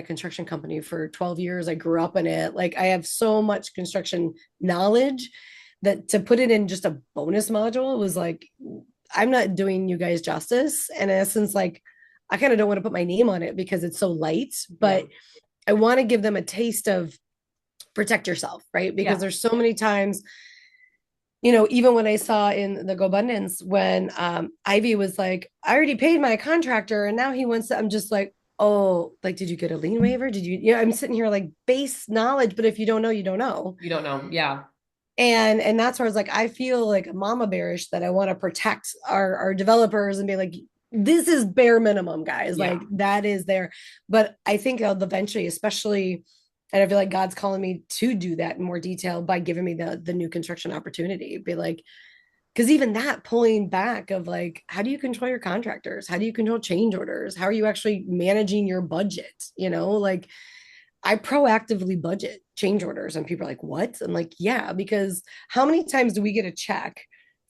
construction company for 12 years. I grew up in it. Like I have so much construction knowledge that to put it in just a bonus module was like, I'm not doing you guys justice. And in essence, like I kind of don't want to put my name on it because it's so light, Yeah. but I want to give them a taste of protect yourself, right? Because Yeah. there's so many times, even when I saw in the GoBundance when Ivy was like, I already paid my contractor and now he wants to, I'm just like, oh, like, did you get a lien waiver? Did you, I'm sitting here like base knowledge, but if you don't know, you don't know. You don't know. Yeah. And that's where I was like, I feel like a mama bearish that I want to protect our developers and be like, this is bare minimum, guys. Yeah. Like that is there. But I think eventually, especially, and I feel like God's calling me to do that in more detail by giving me the new construction opportunity. Be like, because even that pulling back of like, how do you control your contractors? How do you control change orders? How are you actually managing your budget? Like I proactively budget change orders and people are like, what? I'm like, yeah, because how many times do we get a check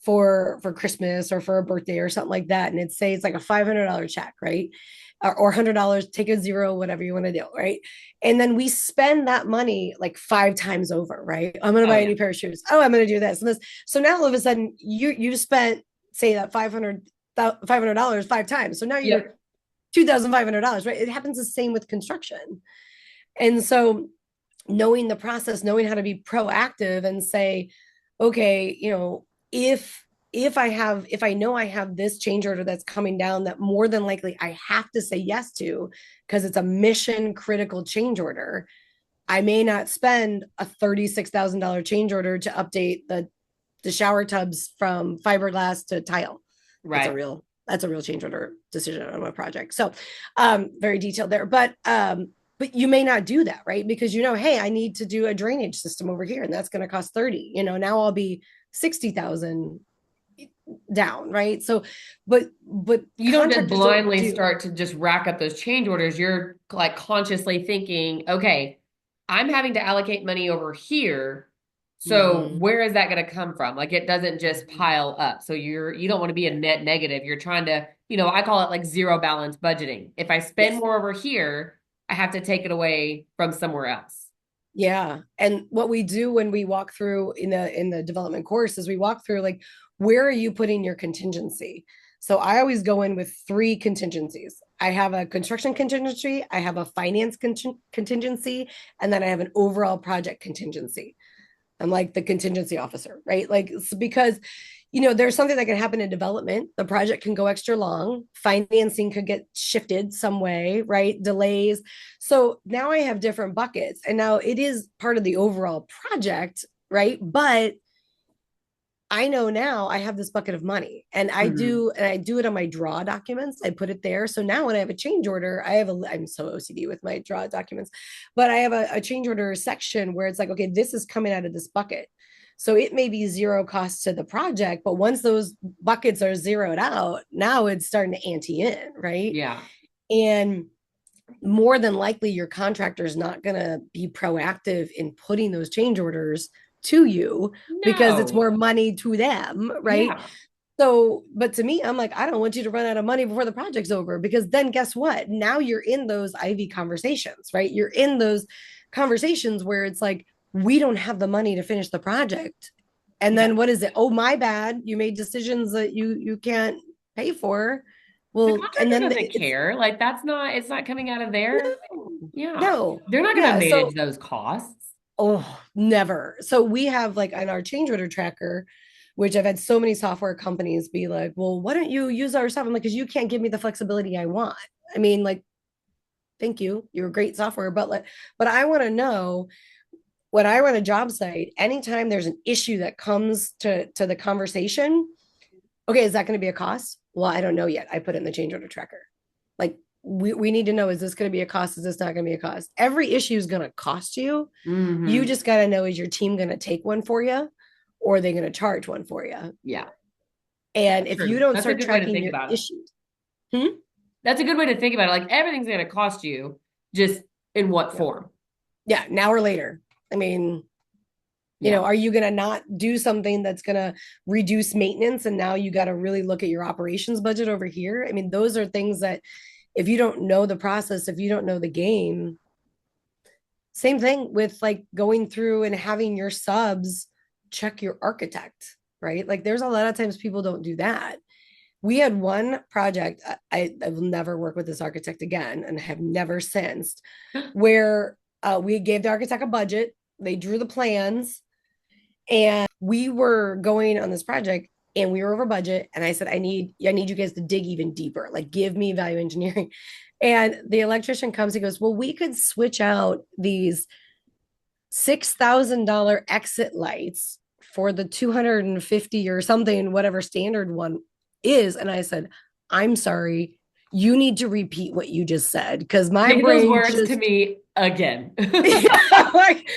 for Christmas or for a birthday or something like that? And it's like a $500 check, right? Or $100, take a zero, whatever you want to do, right? And then we spend that money like 5 times over, right? I'm going to Oh buy a yeah. new pair of shoes. Oh, I'm going to do this and this. So now all of a sudden you spent say that $500 5 times. So now you're Yep. $2,500, right? It happens the same with construction. And so knowing the process, knowing how to be proactive and say, okay, if I know I have this change order that's coming down that more than likely I have to say yes to because it's a mission critical change order, I may not spend a $36,000 change order to update the shower tubs from fiberglass to tile. That's a Right. real that's a real change order decision on a project. So very detailed there. But you may not do that, right? Because hey, I need to do a drainage system over here, and that's going to cost 30. Now I'll be 60,000 down, right? So, but You don't just contractors don't blindly do. start to just rack up those change orders. You're like consciously thinking, okay, I'm having to allocate money over here. So Mm-hmm. where is that going to come from? Like it doesn't just pile up. So you don't want to be a net negative. You're trying to, I call it like zero balance budgeting. If I spend Yes. more over here, I have to take it away from somewhere else. Yeah. And what we do when we walk through in the development course is we walk through like where are you putting your contingency? So I always go in with 3 contingencies. I have a construction contingency, I have a finance contingency, and then I have an overall project contingency. I'm like the contingency officer, right? Like because there's something that can happen in development. The project can go extra long. Financing could get shifted some way, right? Delays. So now I have different buckets. And now it is part of the overall project, right? But I know now I have this bucket of money and Mhm. I do it on my draw documents. I put it there. So now when I have a change order, I'm so OCD with my draw documents, but I have a change order section where it's like, okay, this is coming out of this bucket. So it may be zero cost to the project, but once those buckets are zeroed out, now it's starting to ante in, right? Yeah. And more than likely your contractor is not going to be proactive in putting those change orders to you because it's No. more money to them, right? Yeah. So, but to me, I'm like, I don't want you to run out of money before the project's over because then guess what? Now you're in those Ivy conversations, right? You're in those conversations where it's like, we don't have the money to finish the project. And Yeah. then what is it? Oh, my bad. You made decisions that you can't pay for. The Well, and contractor then doesn't it's care. Like it's not coming out of there. no, Yeah. no. They're not going to Yeah. manage So those costs. oh, never. So we have like on our change order tracker, which I've had so many software companies be like, well, why don't you use our stuff? I'm like, because you can't give me the flexibility I want. I mean, like, thank you. You're a great software, but I want to know when I run a job site, anytime there's an issue that comes to the conversation, okay, is that going to be a cost? Well, I don't know yet. I put it in the change order tracker. Like we need to know, is this going to be a cost? Is this not going to be a cost? Every issue is going to cost you. You Hmm. just got to know, is your team going to take one for you or are they going to charge one for you? Yeah, And that's if you true. don't That's a start good way to tracking think your about it. issues, hmm? That's a good way to think about it. Like everything's going to cost you, just in what Yeah. form? Yeah. Now or later. I mean, Yeah. are you going to not do something that's going to reduce maintenance? And now you got to really look at your operations budget over here. I mean, those are things that if you don't know the process, if you don't know the game, Same thing with like going through and having your subs check your architect, right? Like there's a lot of times people don't do that. We had one project, I will never work with this architect again and have never since, where we gave the architect a budget, they drew the plans, and we were going on this project and we were over budget. And I said, I need you guys to dig even deeper, like give me value engineering. And the electrician comes, he goes, well, we could switch out these $6,000 exit lights for the 250 or something, whatever standard one is. And I said, I'm sorry, you need to repeat what you just said because my Say those brain words to just, me again. like,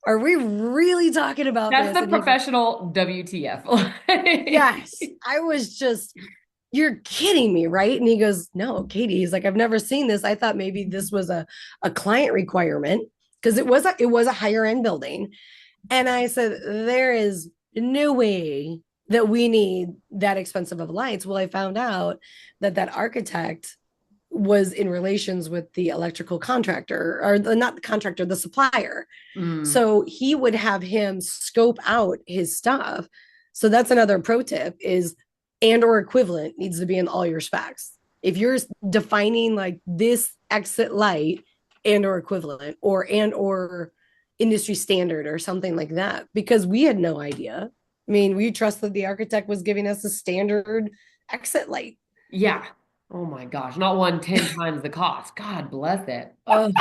are we really talking about That's this? the And he's like, professional WTF. yes. I was just, you're kidding me, right? And he goes, no, Katie. He's like, I've never seen this. I thought maybe this was a client requirement because it was a higher end building. And I said, there is no way that we need that expensive of lights. Well, I found out that that architect was in relations with the electrical contractor, or not the contractor, the supplier. Mm, So he would have him scope out his stuff. So that's another pro tip is and or equivalent needs to be in all your specs. If you're defining like this exit light and or equivalent or industry standard or something like that, because we had no idea. I mean, we trusted the architect was giving us a standard exit light. yeah. Oh my gosh. Not one 10 times the cost. God bless it. Oh,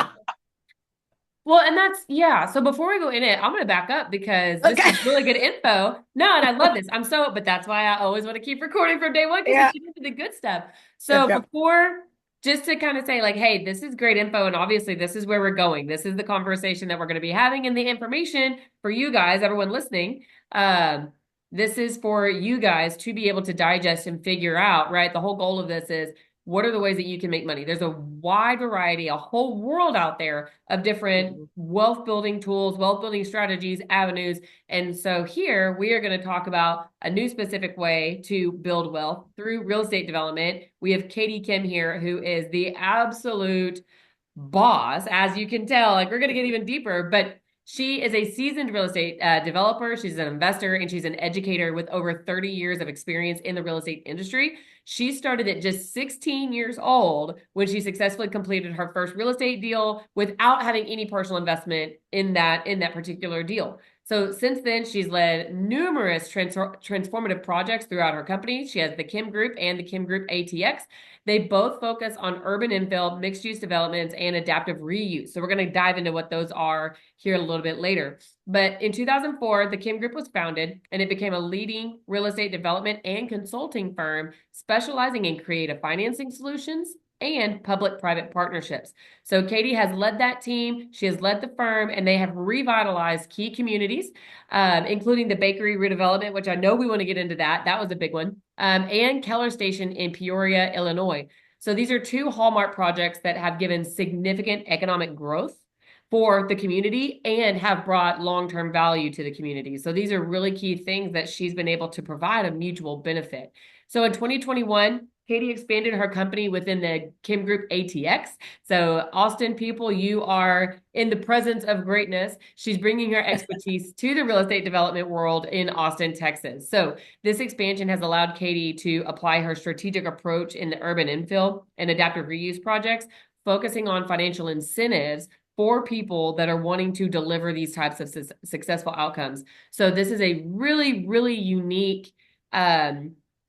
Well, and that's, yeah. So before we go in it, I'm going to back up because this okay. is really good info. No, and I love this. But that's why I always want to keep recording from day one because we Yeah. get into the good stuff. Yep. So Yep. before, just to kind of say, like, hey, this is great info. And obviously, this is where we're going. This is the conversation that we're going to be having and the information for you guys, everyone listening. Um, this is for you guys to be able to digest and figure out, right? The whole goal of this is what are the ways that you can make money? There's a wide variety, a whole world out there of different Mhm. wealth building tools, wealth building strategies, avenues. And so here we are going to talk about a new specific way to build wealth through real estate development. We have Katie Kim here, who is the absolute boss, as you can tell. Like we're going to get even deeper, but she is a seasoned real estate developer. She's an investor and she's an educator with over 30 years of experience in the real estate industry. She started at just 16 years old when she successfully completed her first real estate deal without having any personal investment in that particular deal. So since then, she's led numerous transformative projects throughout her company. She has the Kim Group and the Kim Group ATX. They both focus on urban infill, mixed use developments, and adaptive reuse. So we're going to dive into what those are here a little bit later. But in 2004, the Kim Group was founded and it became a leading real estate development and consulting firm specializing in creative financing solutions and public-private partnerships. So Katie has led that team. She has led the firm, and they have revitalized key communities, including the bakery redevelopment, which I know we want to get into that. That was a big one, and Keller Station in Peoria, Illinois. So these are two hallmark projects that have given significant economic growth for the community and have brought long-term value to the community. So these are really key things that she's been able to provide a mutual benefit. So in 2021, Katie expanded her company within the Kim Group ATX. So Austin people, you are in the presence of greatness. She's bringing her expertise to the real estate development world in Austin, Texas. So this expansion has allowed Katie to apply her strategic approach in the urban infill and adaptive reuse projects, focusing on financial incentives for people that are wanting to deliver these types of successful outcomes. So this is a really, really unique, I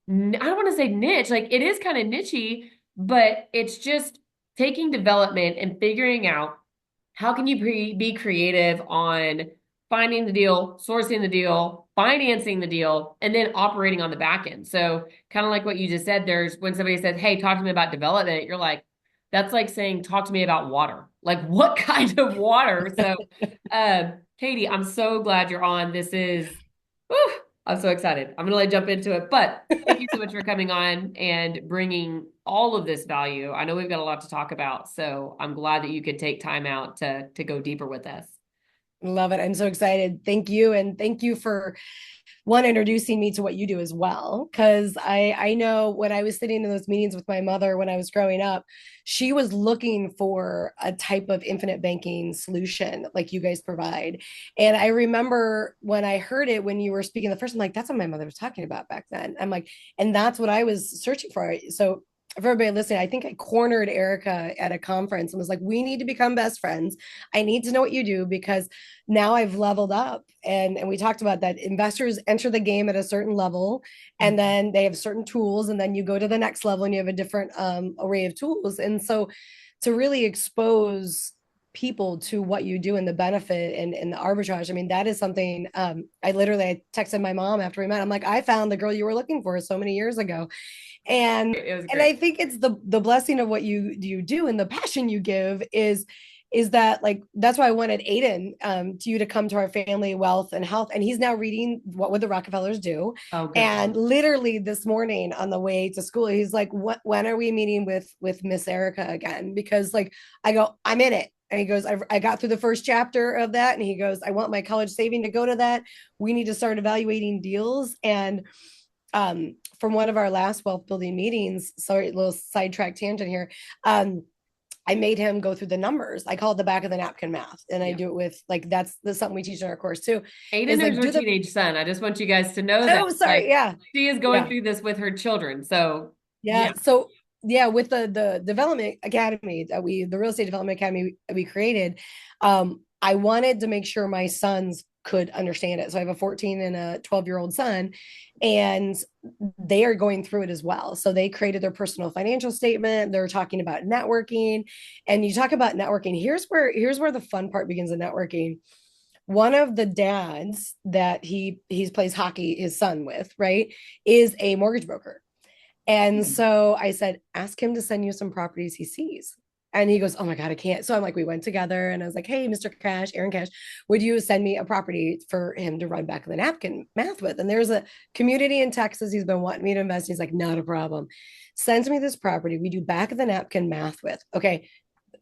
don't want to say niche, like it is kind of nichey, but it's just taking development and figuring out how can you be creative on finding the deal, sourcing the deal, financing the deal, and then operating on the back end. So kind of like what you just said, there's when somebody says, hey, talk to me about development, you're like, that's like saying, talk to me about water. Like what kind of water? So Katie, I'm so glad you're on. This is, whew, I'm so excited. I'm going to jump into it, but thank you so much for coming on and bringing all of this value. I know we've got a lot to talk about, so I'm glad that you could take time out to go deeper with us. Love it. I'm so excited. Thank you. And thank you for one introducing me to what you do as well, because I know when I was sitting in those meetings with my mother when I was growing up, she was looking for a type of infinite banking solution like you guys provide. And I remember when I heard it when you were speaking the first, I'm like, that's what my mother was talking about back then. I'm like, and that's what I was searching for. So for everybody listening, I think I cornered Erica at a conference and was like, we need to become best friends. I need to know what you do because now I've leveled up. And we talked about that. Investors enter the game at a certain level and Mhm. then they have certain tools. And then you go to the next level and you have a different array of tools. And so to really expose people to what you do and the benefit and the arbitrage. I mean, that is something I texted my mom after we met. I'm like, I found the girl you were looking for so many years ago. and It was and great. I think it's the blessing of what you do and the passion you give is that like that's why I wanted Aiden to you to come to our family wealth and health, and he's now reading What Would the Rockefellers Do. Oh, good for And him. literally this morning on the way to school he's like, what, when are we meeting with Miss Erica again? Because like I go, I'm in it. And he goes, I got through the first chapter of that. And he goes, I want my college saving to go to that. We need to start evaluating deals. And from one of our last wealth building meetings, sorry, a little sidetrack tangent here. I made him go through the numbers. I call it the back of the napkin math. And I Yeah. do it with like, that's something we teach in our course too, Aiden is is like, her do the, teenage son. I just want you guys to know that. oh, sorry. Like, Yeah. she is going Yeah. through this with her children. So, Yeah. yeah. So yeah, with the development academy that the real estate development academy we created, I wanted to make sure my sons could understand it. So I have a 14 and a 12-year-old son, and they are going through it as well. So they created their personal financial statement. They're talking about networking. And you talk about networking. Here's where the fun part begins in networking. One of the dads that he plays hockey, his son with, right, is a mortgage broker. And Hmm. so I said, ask him to send you some properties he sees. And he goes, oh my God, I can't. So I'm like, we went together and I was like, hey, Mr. Cash, Aaron Cash, would you send me a property for him to run back of the napkin math with? And there's a community in Texas he's been wanting me to invest. He's like, not a problem. Sends me this property. We do back of the napkin math with. Okay.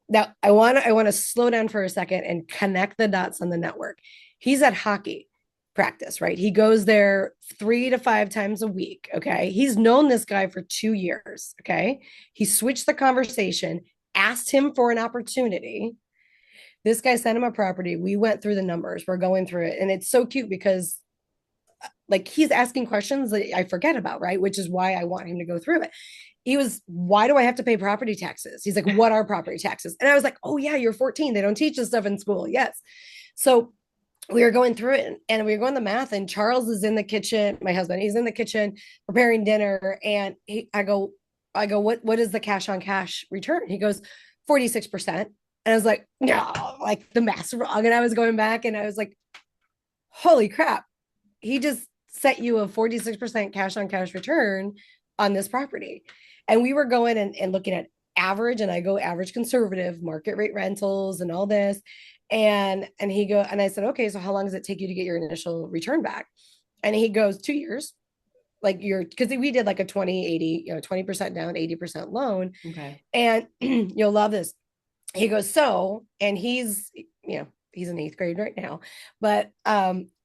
Now I want to slow down for a second and connect the dots on the network. He's at hockey practice, right? He goes there 3 to 5 times a week. Okay. He's known this guy for 2 years. Okay. He switched the conversation, asked him for an opportunity. This guy sent him a property. We went through the numbers. We're going through it. And it's so cute because like he's asking questions that I forget about, right? Which is why I want him to go through it. He was, why do I have to pay property taxes? He's like, what are property taxes? And I was like, oh yeah, you're 14. They don't teach this stuff in school. Yes. So we were going through it and we were going the math, and Charles is in the kitchen, my husband, he's in the kitchen preparing dinner. And I go, what is the cash on cash return? He goes, 46%. And I was like, no, like the math's wrong. And I was going back and I was like, holy crap. He just set you a 46% cash on cash return on this property. And we were going and looking at average, and I go average conservative market rate rentals and all this. And he go, and I said, okay, so how long does it take you to get your initial return back? And he goes, 2 years. Like you're, because we did like a 20/80, 20% down, 80% loan. Okay. And you'll love this. He goes, so, and he's in eighth grade right now, but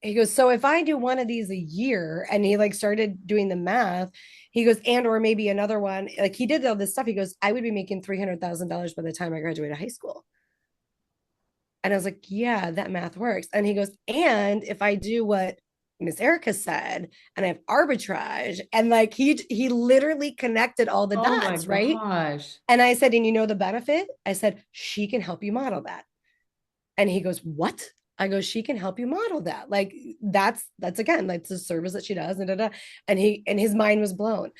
he goes, so if I do one of these a year, and he like started doing the math, he goes, and or maybe another one, like he did all this stuff. He goes, I would be making $300,000 by the time I graduated high school. And I was like, yeah, that math works. And he goes, and if I do what Miss Erica said, and I have arbitrage, and like he literally connected all the Oh my dots, right? gosh. And I said, and you know the benefit? I said, she can help you model that. And he goes, what? I go, she can help you model that. Like that's again, like the service that she does. And his mind was blown.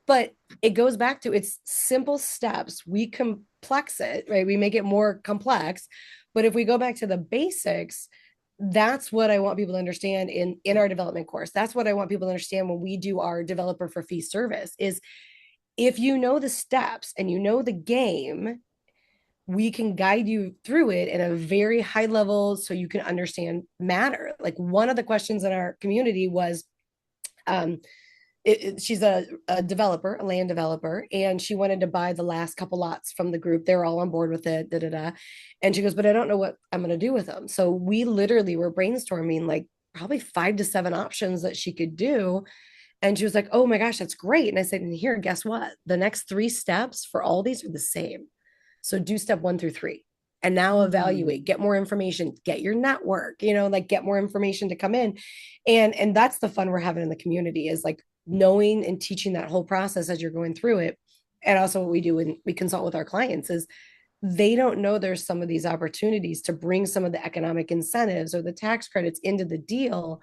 But it goes back to it's simple steps. We complex it, right? We make it more complex. But if we go back to the basics, that's what I want people to understand in our development course. That's what I want people to understand when we do our developer for fee service is if you know the steps and you know the game, we can guide you through it in a very high level so you can understand matter. Like one of the questions in our community was um, she's a developer, a land developer, and she wanted to buy the last couple lots from the group. They were all on board with it, da da da. And she goes, but I don't know what I'm going to do with them. So we literally were brainstorming like probably 5 to 7 options that she could do. And she was like, oh my gosh, that's great. And I said, and here, guess what? The next 3 steps for all these are the same. So do step 1 through 3. And now evaluate, get more information, get your network, like get more information to come in. And that's the fun we're having in the community, is like knowing and teaching that whole process as you're going through it. And also what we do when we consult with our clients is they don't know there's some of these opportunities to bring some of the economic incentives or the tax credits into the deal,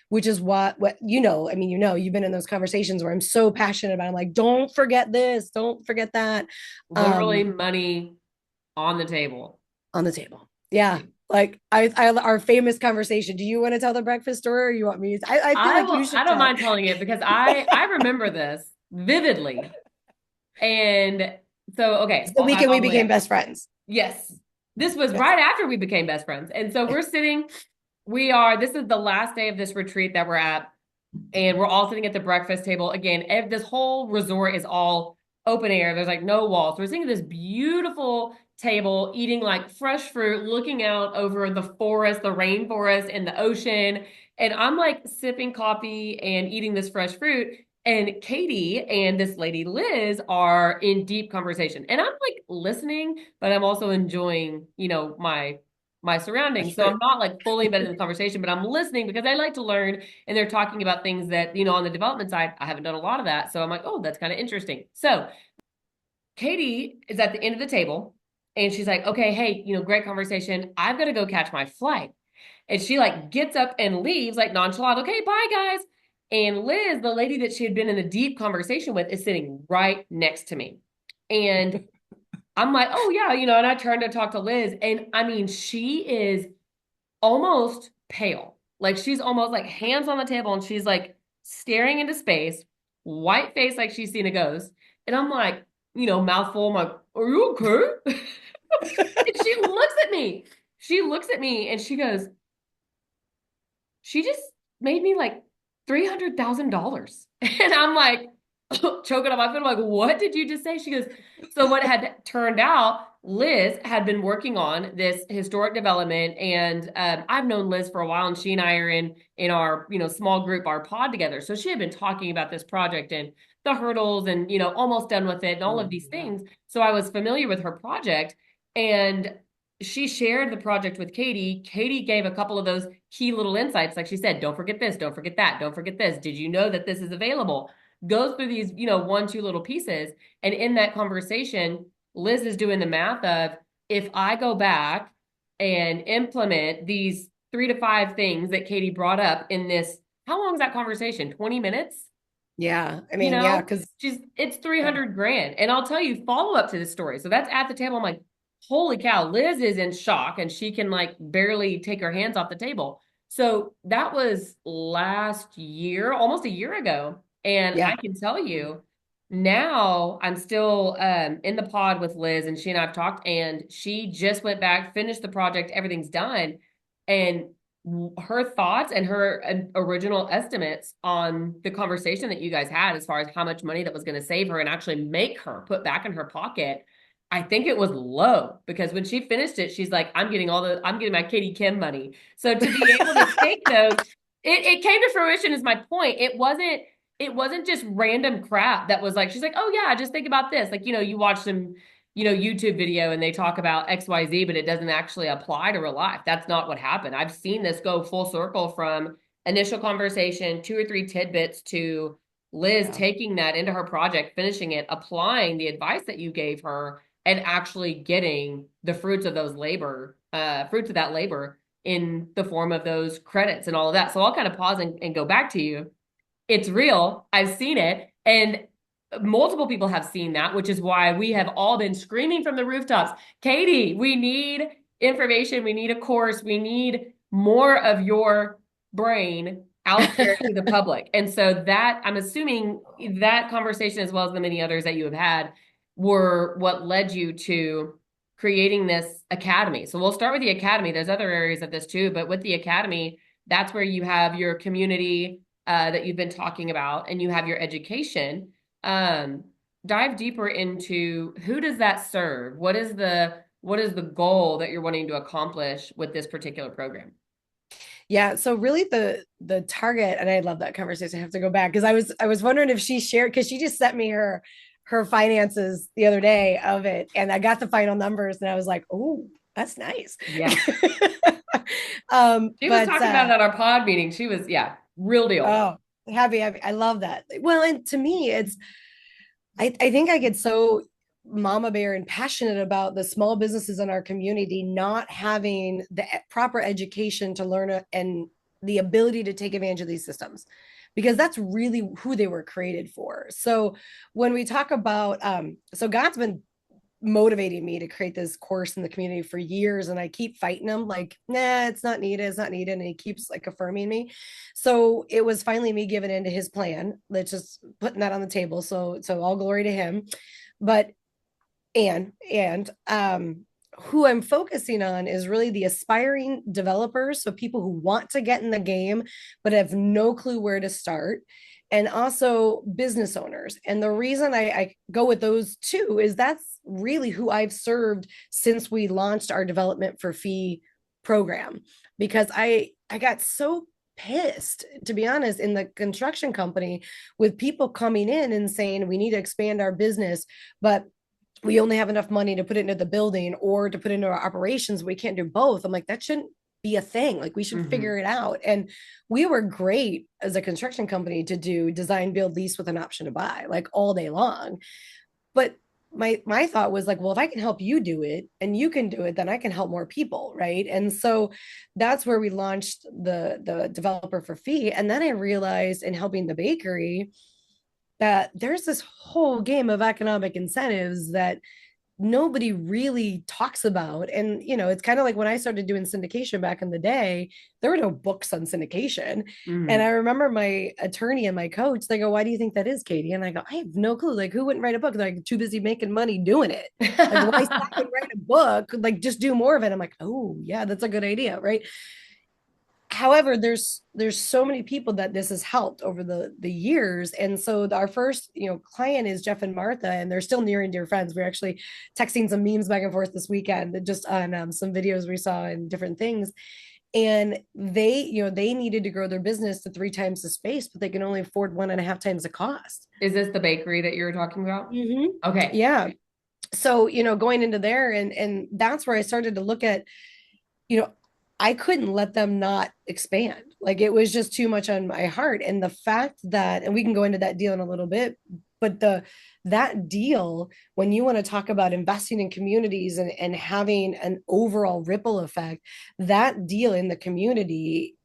which is what I mean, you've been in those conversations where I'm so passionate about. I'm like, don't forget this, don't forget that. Literally money on the table. On the table. Yeah. Like our famous conversation. Do you want to tell the breakfast story, or you want me to? I feel I like you will, I should don't tell mind telling it because I remember this vividly. And so, it. okay, The I'll, weekend we I'll lay became out. best friends. Yes. This was Yes. right after we became best friends. And so we're sitting, this is the last day of this retreat that we're at. And we're all sitting at the breakfast table. Again, this whole resort is all open air. There's like no walls. So we're sitting at this beautiful table, eating like fresh fruit, looking out over the forest, the rainforest, and the ocean. And I'm like sipping coffee and eating this fresh fruit. And Katie and this lady Liz are in deep conversation. And I'm like listening, but I'm also enjoying, my surroundings. Fresh So I'm fruit. not like fully embedded in the conversation, but I'm listening because I like to learn, and they're talking about things that, on the development side, I haven't done a lot of that. So I'm like, oh, that's kind of interesting. So Katie is at the end of the table and she's like, okay, hey, great conversation. I've got to go catch my flight. And she like gets up and leaves like nonchalant. Okay, bye guys. And Liz, the lady that she had been in a deep conversation with, is sitting right next to me. And I'm like, oh yeah, and I turned to talk to Liz. And I mean, she is almost pale. Like she's almost like hands on the table and she's like staring into space, white face like she's seen a ghost. And I'm like, mouth full, I'm like, are you okay? And she looks at me. She looks at me and she goes, she just made me like $300,000. And I'm like, choking on my foot. I'm like, what did you just say? She goes, so what had turned out, Liz had been working on this historic development, and I've known Liz for a while, and she and I are in our small group, our pod together. So she had been talking about this project and the hurdles, and almost done with it, and all of Oh, these yeah. things. So I was familiar with her project, and she shared the project with Katie. Katie gave a couple of those key little insights, like she said, don't forget this, don't forget that, don't forget this. Did you know that this is available? Goes through these, one, two little pieces. And in that conversation, Liz is doing the math of, if I go back and implement these 3 to 5 things that Katie brought up in this, how long is that conversation? 20 minutes? Yeah. I You mean, yeah, know, because it's yeah. 300 grand. And I'll tell you, follow up to this story. So that's at the table. I'm like, holy cow, Liz is in shock and she can like barely take her hands off the table. So that was last year, almost a year ago. And I Yeah. can tell you now I'm still in the pod with Liz, and she and I've talked, and she just went back, finished the project, everything's done. And her thoughts and her original estimates on the conversation that you guys had as far as how much money that was going to save her and actually make her put back in her pocket, I think it was low, because when she finished it, she's like, I'm getting my Katie Kim money. So to be able to take those, it came to fruition is my point. It wasn't just random crap that was like, she's like, oh yeah, just think about this. Like, you watch some, YouTube video and they talk about XYZ, but it doesn't actually apply to real life. That's not what happened. I've seen this go full circle from initial conversation, 2 or 3 tidbits, to Liz Yeah. taking that into her project, finishing it, applying the advice that you gave her, and actually getting the fruits of that labor in the form of those credits and all of that. So I'll kind of pause and go back to you. It's real. I've seen it. And multiple people have seen that, which is why we have all been screaming from the rooftops, Katie, we need information. We need a course. We need more of your brain out there to the public. And so that, I'm assuming that conversation, as well as the many others that you have had, were what led you to creating this academy. So we'll start with the academy. There's other areas of this too, but with the academy, that's where you have your community that you've been talking about, and you have your education. Um, Dive deeper into, who does that serve? What is the goal that you're wanting to accomplish with this particular program? Yeah, so really the target, and I love that conversation. I have to go back because I was wondering if she shared, because she just sent me her finances the other day of it, and I got the final numbers, and I was like, oh, that's nice. Yeah. She was But talking about it at our pod meeting. She was, yeah, real deal. oh, happy. I love that. Well, and to me, I think I get so mama bear and passionate about the small businesses in our community not having the proper education to learn and the ability to take advantage of these systems, because that's really who they were created for. So when we talk about so God's been motivating me to create this course in the community for years, and I keep fighting him like, nah, it's not needed, and he keeps like affirming me. So it was finally me giving into his plan. Let's just putting that on the table. So all glory to him. But and who I'm focusing on is really the aspiring developers, so people who want to get in the game but have no clue where to start, and also business owners. And the reason I go with those two is that's really who I've served since we launched our development for fee program, because I got so pissed, to be honest, in the construction company with people coming in and saying we need to expand our business, but we only have enough money to put it into the building or to put into our operations. We can't do both. I'm like, that shouldn't be a thing. Like, we should Hmm. figure it out. And we were great as a construction company to do design, build, lease with an option to buy, like all day long. But my thought was like, well, if I can help you do it and you can do it, then I can help more people, right? And so that's where we launched the developer for fee. And then I realized in helping the bakery that there's this whole game of economic incentives that nobody really talks about. And it's kind of like when I started doing syndication back in the day, there were no books on syndication. And I Hmm. remember my attorney and my coach, they go, why do you think that is, Katie? And I go, I have no clue. Like, who wouldn't write a book? They're like, too busy making money doing it. Like, why stop and write a book? Like, just do more of it. I'm like, oh yeah, that's a good idea, right? However, there's so many people that this has helped over the years. And so our first client is Jeff and Martha, and they're still near and dear friends. We're actually texting some memes back and forth this weekend, just on some videos we saw and different things. And they needed to grow their business to 3 times the space, but they can only afford 1.5 times the cost. Is this the bakery that you were talking about? Mm-hmm. Okay. Yeah. So going into there, and that's where I started to look at, you know, I couldn't let them not expand. Like, it was just too much on my heart. And the fact that, and we can go into that deal in a little bit, but that deal, when you want to talk about investing in communities and having an overall ripple effect, that deal in the community,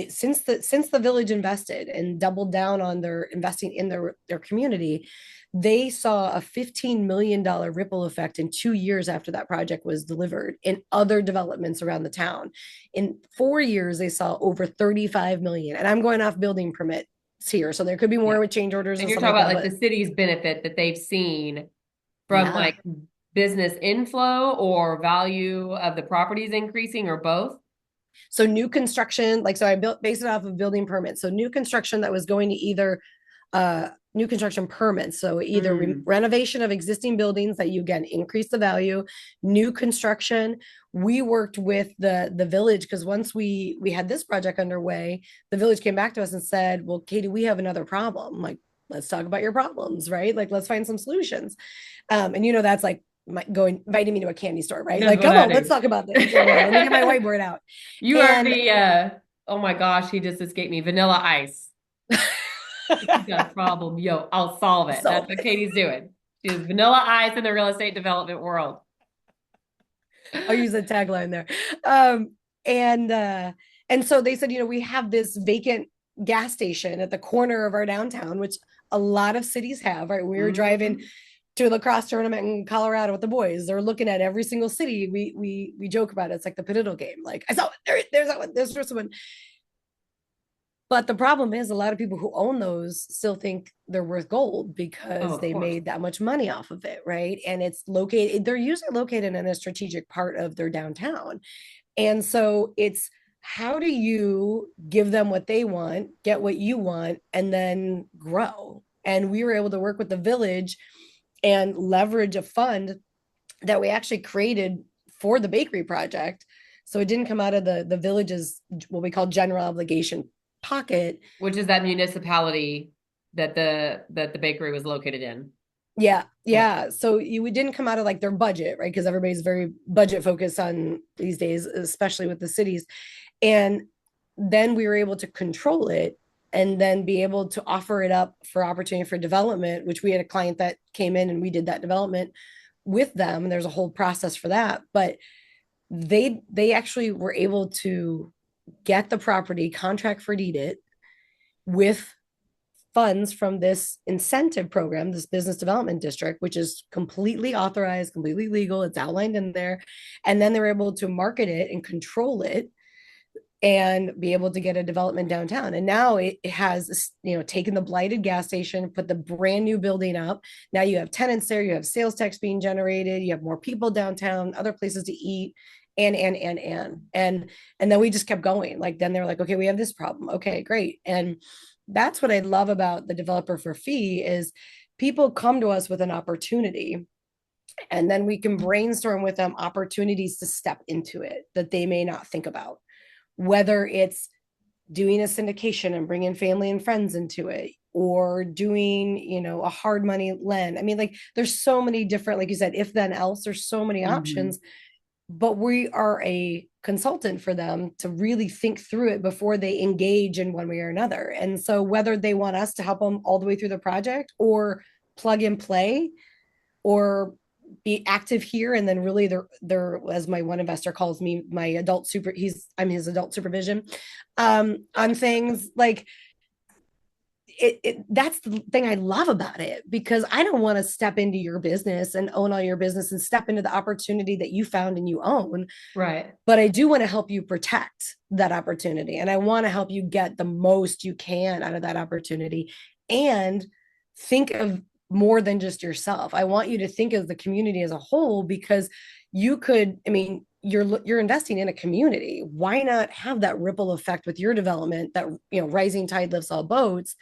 since the village invested and doubled down on their investing in their community, they saw a $15 million ripple effect in 2 years after that project was delivered in other developments around the town. In 4 years, they saw over 35 million. And I'm going off building permits here. So there could be more Yeah. with change orders And and you're stuff talking like about that. like But the city's benefit that they've seen from yeah. like business inflow or value of the properties increasing or both. So new construction, like, so I built based it off of building permits. So new construction that was going to either new construction permits. So either Mm. renovation of existing buildings that you again increase the value, new construction. We worked with the village, because once we had this project underway, the village came back to us and said, "Well, Katie, we have another problem. Like, let's talk about your problems, right? Like, let's find some solutions." And that's like inviting me to a candy store, right? That's Like, what come that on, let's is. talk about this. Let me get my whiteboard out. You are And the oh my gosh, he just escaped me. Vanilla ice. If you got a problem, yo, I'll solve it. so That's what Katie's doing. She's vanilla ice in the real estate development world. I'll use a tagline there. Um, and so they said, we have this vacant gas station at the corner of our downtown, which a lot of cities have, right? We were driving Mhm. to a lacrosse tournament in Colorado with the boys. They're looking at every single city. We joke about it. It's like the Padiddle game. Like, I saw it. There's that one. There's the first one. But the problem is, a lot of people who own those still think they're worth gold Oh, because of they course. made that much money off of it, right? And they're usually located in a strategic part of their downtown. And so it's, how do you give them what they want, get what you want, and then grow? And we were able to work with the village and leverage a fund that we actually created for the bakery project So it didn't come out of the village's what we call general obligation pocket. Which is that municipality that the bakery was located in. Yeah, Okay. yeah. So you it didn't come out of like their budget, right? Because everybody's very budget focused on these days, especially with the cities. And then we were able to control it and then be able to offer it up for opportunity for development, which we had a client that came in and we did that development with them. And there's a whole process for that. But they actually were able to get the property, contract for deed it with funds from this incentive program, this business development district, which is completely authorized, completely legal. It's outlined in there. And then they're able to market it and control it and be able to get a development downtown. And now it has, taken the blighted gas station, put the brand new building up. Now you have tenants there, you have sales tax being generated, you have more people downtown, other places to eat, and then we just kept going. Like then they're like, okay, we have this problem. Okay, great. And that's what I love about the developer for fee is people come to us with an opportunity and then we can brainstorm with them opportunities to step into it that they may not think about, whether it's doing a syndication and bringing family and friends into it or doing a hard money lend. I mean, like there's so many different, like you said, if then else, there's so many Mm-hmm. options, but we are a consultant for them to really think through it before they engage in one way or another. And so whether they want us to help them all the way through the project or plug and play or be active here and then really they're as my one investor calls me, my adult super I'm his adult supervision on things like that's the thing I love about it, because I don't want to step into your business and own all your business and step into the opportunity that you found and you own, Right. but I do want to help you protect that opportunity and I want to help you get the most you can out of that opportunity and think of more than just yourself. I want you to think of the community as a whole, because you could, I mean, you're investing in a community. Why not have that ripple effect with your development that, rising tide lifts all boats?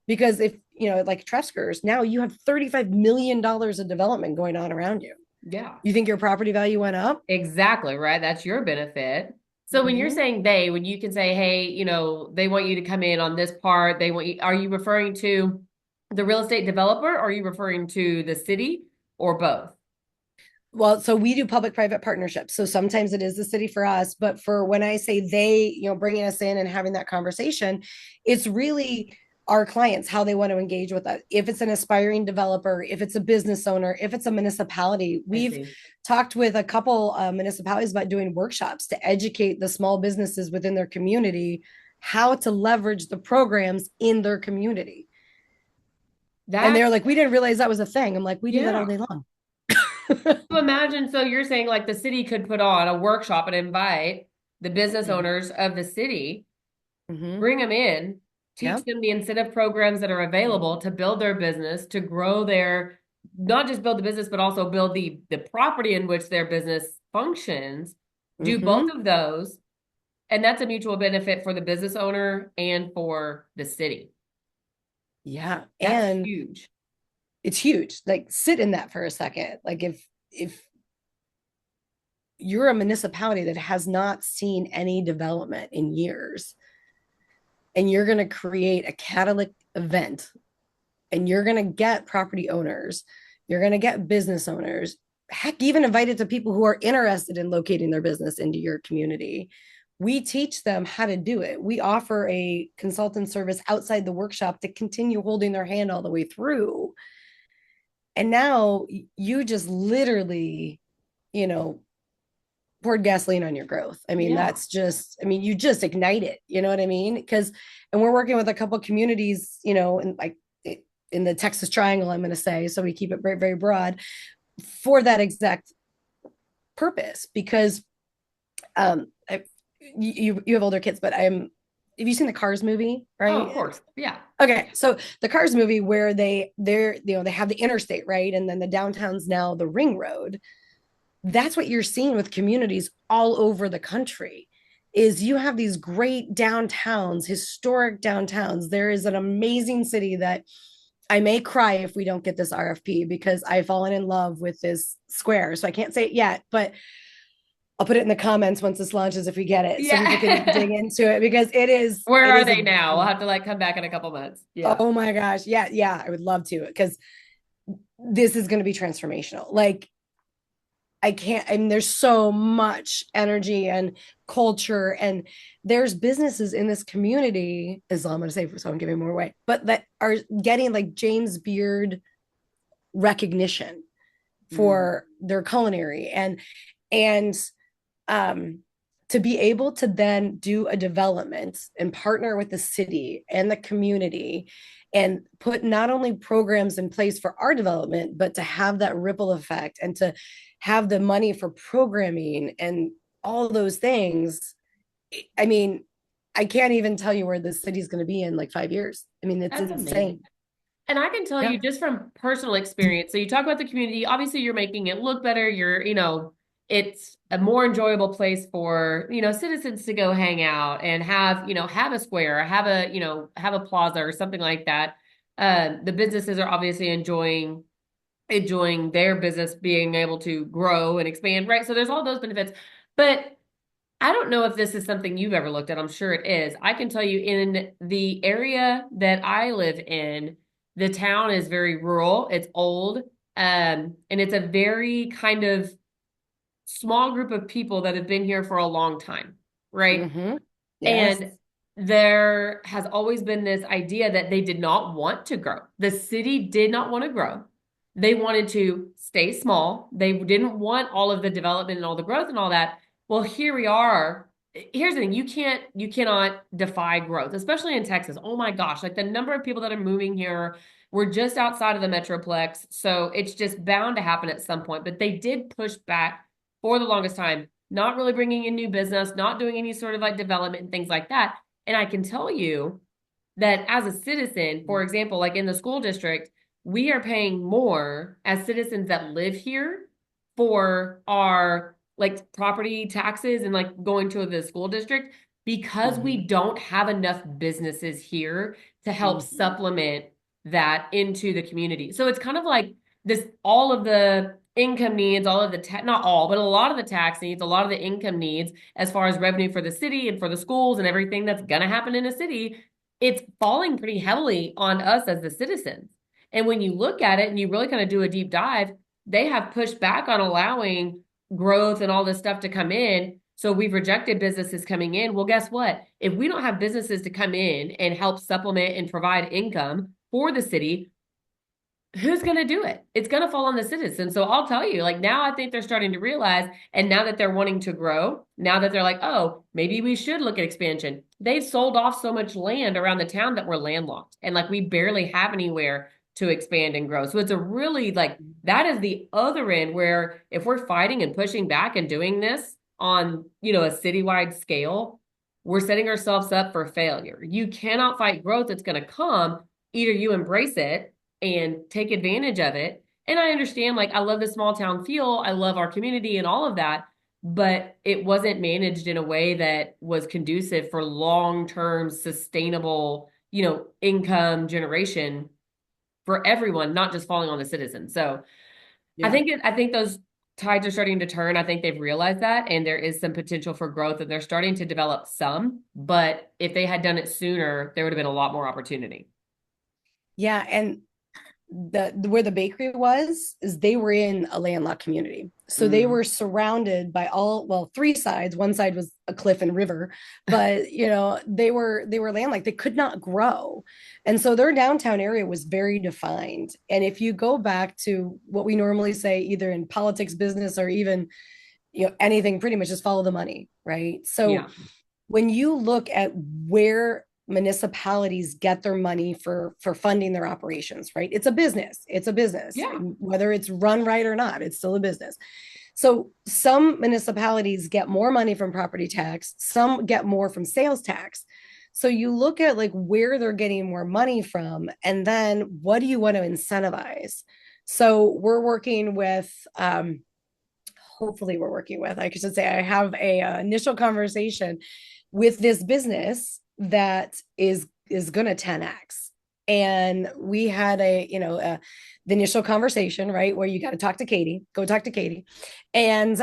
Because if, like Treskers, now you have $35 million of development going on around you. Yeah. You think your property value went up? Exactly, right? That's your benefit. So when you're Mm-hmm. saying they, when you can say, hey, they want you to come in on this part, they want you, are you referring to the real estate developer or are you referring to the city or both? Well, so we do public-private partnerships. So sometimes it is the city for us, but for when I say they, bringing us in and having that conversation, it's really our clients, how they want to engage with us. If it's an aspiring developer, if it's a business owner, if it's a municipality, I we've see. talked with a couple municipalities about doing workshops to educate the small businesses within their community how to leverage the programs in their community. And That, they're like, we didn't realize that was a thing. I'm like, we do that all yeah. day long. So imagine, so you're saying like the city could put on a workshop and invite the business Mm-hmm. owners of the city, Mm-hmm. bring them in, teach Yep. them the incentive programs that are available to build their business, to grow their, not just build the business, but also build the property in which their business functions. Do both Mm-hmm. of those, and that's a mutual benefit for the business owner and for the city. Yeah. That's And huge. it's huge. Like sit in that for a second. Like if you're a municipality that has not seen any development in years and you're going to create a catalytic event and you're going to get property owners, you're going to get business owners, heck, even invited to people who are interested in locating their business into your community. We teach them how to do it. We offer a consultant service outside the workshop to continue holding their hand all the way through. And now you just literally, you know, poured gasoline on your growth. I mean, Yeah. that's just, I mean, you just ignite it. You know what I mean? Because, and we're working with a couple communities, in like in the Texas Triangle, I'm going to say, so we keep it very, very broad for that exact purpose. Because you have older kids, but have you seen the Cars movie? Oh, Right? of course. Yeah. Okay, so the Cars movie where they have the interstate, right, and then the downtown's now the ring road. That's what you're seeing with communities all over the country. Is you have these great downtowns, historic downtowns. There is an amazing city that I may cry if we don't get this RFP, because I've fallen in love with this square. So I can't say it yet, but I'll put it in the comments once this launches if we get it, so people can dig Yeah. into it because it is Where it are is a they now? We'll have to like come back in a couple months. Yeah. oh my gosh. Yeah, yeah, I would love to because this is going to be transformational. Like I can't, and there's so much energy and culture, and there's businesses in this community, is all I'm going to say, so I'm giving more away, but that are getting like James Beard recognition Mm. for their culinary and um to be able to then do a development and partner with the city and the community and put not only programs in place for our development, but to have that ripple effect and to have the money for programming and all those things. I mean, I can't even tell you where the city's going to be in like 5 years. I mean, it's That's amazing. insane. And I can tell Yeah. you just from personal experience. So you talk about the community, obviously you're making it look better. It's a more enjoyable place for, citizens to go hang out and have a square, have a plaza or something like that. The businesses are obviously enjoying their business being able to grow and expand, right? So there's all those benefits. But I don't know if this is something you've ever looked at. I'm sure it is. I can tell you in the area that I live in, the town is very rural, it's old, and it's a very kind of small group of people that have been here for a long time, right? Mm-hmm. Yes. And there has always been this idea that they did not want to grow. The city did not want to grow. They wanted to stay small. They didn't want all of the development and all the growth and all that. Well, here we are. Here's the thing, you cannot defy growth, especially in Texas. Oh my gosh, like the number of people that are moving here, we're just outside of the Metroplex. So it's just bound to happen at some point. But they did push back for the longest time, not really bringing in new business, not doing any sort of like development and things like that. And I can tell you that as a citizen, for example, like in the school district, we are paying more as citizens that live here for our like property taxes and like going to the school district because we Mm-hmm. don't have enough businesses here to help Mm-hmm. supplement that into the community. So it's kind of like this all of the income needs, all of the not all, but a lot of the tax needs, a lot of the income needs as far as revenue for the city and for the schools and everything that's going to happen in a city, it's falling pretty heavily on us as the citizens. And when you look at it and you really kind of do a deep dive, they have pushed back on allowing growth and all this stuff to come in. So we've rejected businesses coming in. Well, guess what? If we don't have businesses to come in and help supplement and provide income for the city, who's going to do it? It's going to fall on the citizens. So I'll tell you, like now I think they're starting to realize, and now that they're wanting to grow, now that they're like, oh, maybe we should look at expansion. They've sold off so much land around the town that we're landlocked and like we barely have anywhere to expand and grow. So it's a really like that is the other end where if we're fighting and pushing back and doing this on, a citywide scale, we're setting ourselves up for failure. You cannot fight growth that's going to come. Either you embrace it and take advantage of it. And I understand, like, I love the small town feel, I love our community and all of that, but it wasn't managed in a way that was conducive for long-term sustainable, income generation for everyone, not just falling on the citizens. So Yeah. I think those tides are starting to turn. I think they've realized that, and there is some potential for growth, and they're starting to develop some. But if they had done it sooner, there would have been a lot more opportunity. Yeah. And the where the bakery was is they were in a landlocked community, so they Mm, were surrounded by all, well, three sides. One side was a cliff and river, but they were landlocked. They could not grow, and so their downtown area was very defined. And if you go back to what we normally say, either in politics, business, or even anything, pretty much just follow the money, right? So yeah, when you look at where municipalities get their money for funding their operations, right, it's a business, yeah. whether it's run right or not, it's still a business. So some municipalities get more money from property tax, some get more from sales tax. So you look at like where they're getting more money from, and then what do you want to incentivize? So we're working with hopefully we're working with, I should say, I have a initial conversation with this business that is going to 10x. And we had the initial conversation, right, where you got to talk to Katie, go talk to Katie. And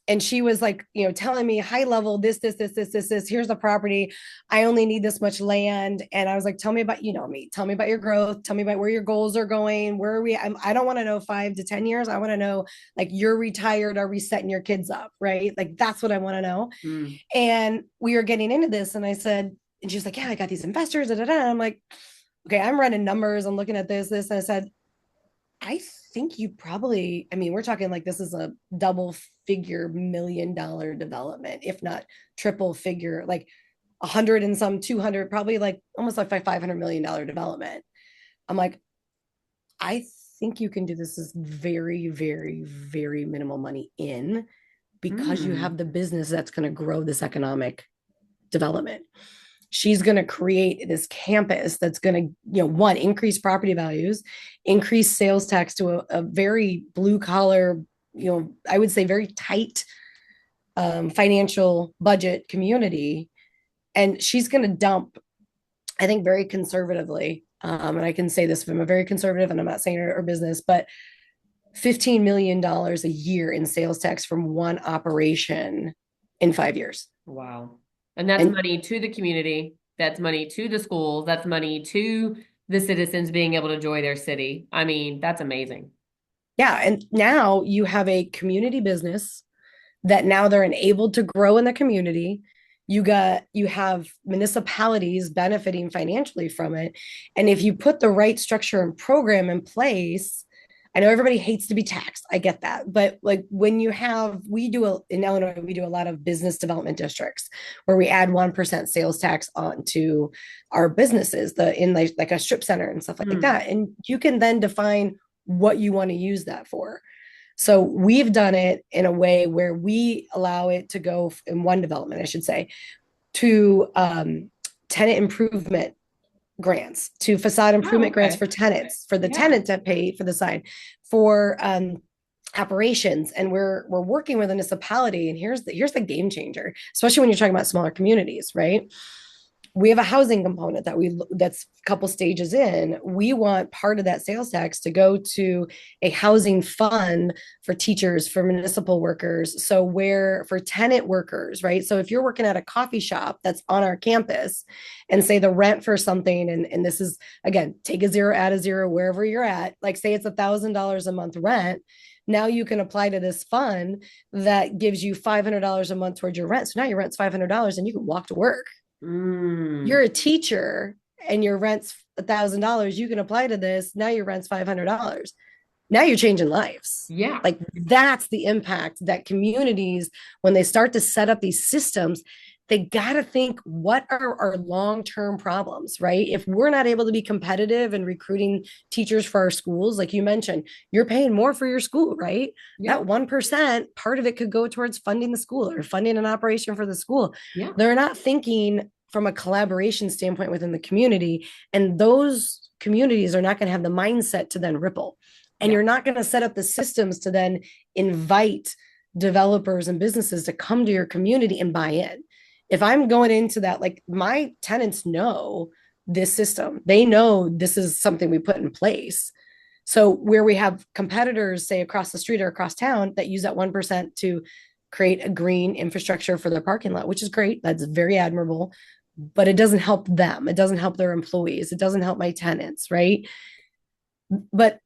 and she was like, telling me high level, this, here's the property. I only need this much land. And I was like, tell me about, me, tell me about your growth. Tell me about where your goals are going. Where are we? I don't want to know 5 to 10 years. I want to know, like, you're retired. Are we setting your kids up? Right. Like, that's what I want to know. Mm. And we were getting into this, and I said, and she was like, yeah, I got these investors. Da, da, da. I'm like, okay, I'm running numbers. I'm looking at this. And I said, I think you probably, I mean, we're talking like this is a double figure $1 million development, if not triple figure, like 100 and some 200, probably like almost like $500 million development. I'm like, I think you can do this as very, very, very minimal money in, because you Mm. have the business that's going to grow this economic development. She's going to create this campus that's going to, one, increase property values, increase sales tax to a very blue collar, I would say very tight financial budget community. And she's going to dump, I think, very conservatively. And I can say this from a very conservative, and I'm not saying her business, but $15 million a year in sales tax from one operation in 5 years. Wow. And that's And money to the community. That's money to the schools. That's money to the citizens being able to enjoy their city. I mean, that's amazing. yeah, and now you have a community business that now they're enabled to grow in the community. You have municipalities benefiting financially from it. And if you put the right structure and program in place, I know everybody hates to be taxed. I get that. But like when you have, in Illinois, we do a lot of business development districts where we add 1% sales tax onto our businesses, in like a strip center and stuff like Mm. that. And you can then define what you want to use that for. So we've done it in a way where we allow it to go in one development, I should say, to tenant improvement grants, to facade Oh, improvement grants okay. for tenants, for the Yeah. tenant to pay for the sign, for operations. And we're working with a municipality. And here's the game changer, especially when you're talking about smaller communities, right? We have a housing component that's a couple stages in. We want part of that sales tax to go to a housing fund for teachers, for municipal workers, so where for tenant workers, right? So if you're working at a coffee shop that's on our campus, and say the rent for something, and this is, again, take a zero, add a zero wherever you're at, like say it's $1,000 a month rent, now you can apply to this fund that gives you $500 a month towards your rent. So now your rent's $500 and you can walk to work. You're Mm. a teacher and your rent's $1,000. You can apply to this. Now your rent's $500. Now you're changing lives. Yeah. Like, that's the impact that communities, when they start to set up these systems, they got to think, what are our long-term problems, right? If we're not able to be competitive in recruiting teachers for our schools, like you mentioned, you're paying more for your school, right? Yeah. That 1%, part of it could go towards funding the school or funding an operation for the school. Yeah. They're not thinking from a collaboration standpoint within the community, and those communities are not going to have the mindset to then ripple, and Yeah. you're not going to set up the systems to then invite developers and businesses to come to your community and buy in. If I'm going into that, like, my tenants know this system, they know this is something we put in place. So where we have competitors, say across the street or across town, that use that 1% to create a green infrastructure for their parking lot, which is great, that's very admirable, but it doesn't help them, it doesn't help their employees, it doesn't help my tenants, right? But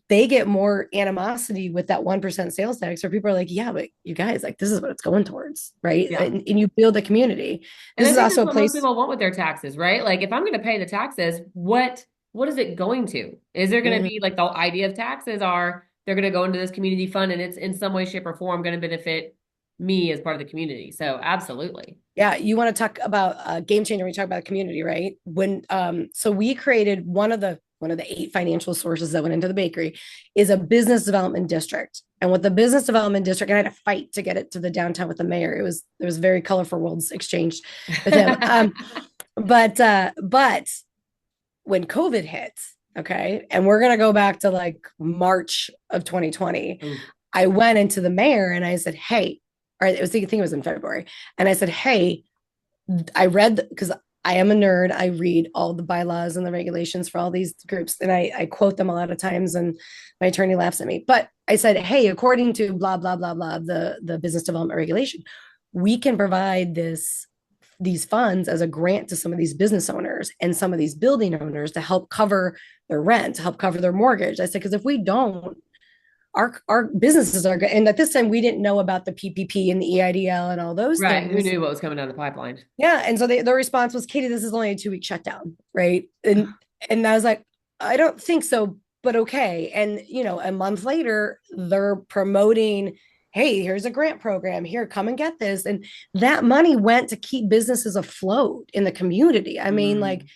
they get more animosity with that 1% sales tax, where people are like, yeah, but you guys, like, this is what it's going towards, right? Yeah. And you build a community. And This I is think also that's a what most place. people want with their taxes, right? Like if I'm going to pay the taxes, what is it going to? Is there going to be Mhm. like the idea of taxes are they're going to go into this community fund and it's in some way, shape, or form going to benefit me as part of the community. So absolutely. Yeah, you want to talk about a game changer. We talk about community, right? So we created one of the 8 financial sources that went into the bakery is a business development district. And with the business development district, and I had to fight to get it to the downtown with the mayor. It was very colorful worlds exchanged with him. But when COVID hit, okay, and we're gonna go back to like March of 2020, Ooh. I went into the mayor and I said, hey, or I think it was in February, and I said, hey, I read, because I am a nerd. I read all the bylaws and the regulations for all these groups, and I quote them a lot of times, and my attorney laughs at me. But I said, hey, according to blah blah blah blah, the business development regulation, we can provide these funds as a grant to some of these business owners and some of these building owners to help cover their rent, to help cover their mortgage. I said, because if we don't, our businesses are good. And at this time, we didn't know about the PPP and the EIDL and all those Right. Who things. knew what was coming down the pipeline? Yeah. And so the response was, Katie, this is only a 2 week shutdown. Right. And I was like, I don't think so, but okay. And, a month later, they're promoting, hey, here's a grant program. Here, come and get this. And that money went to keep businesses afloat in the community. I mean, like,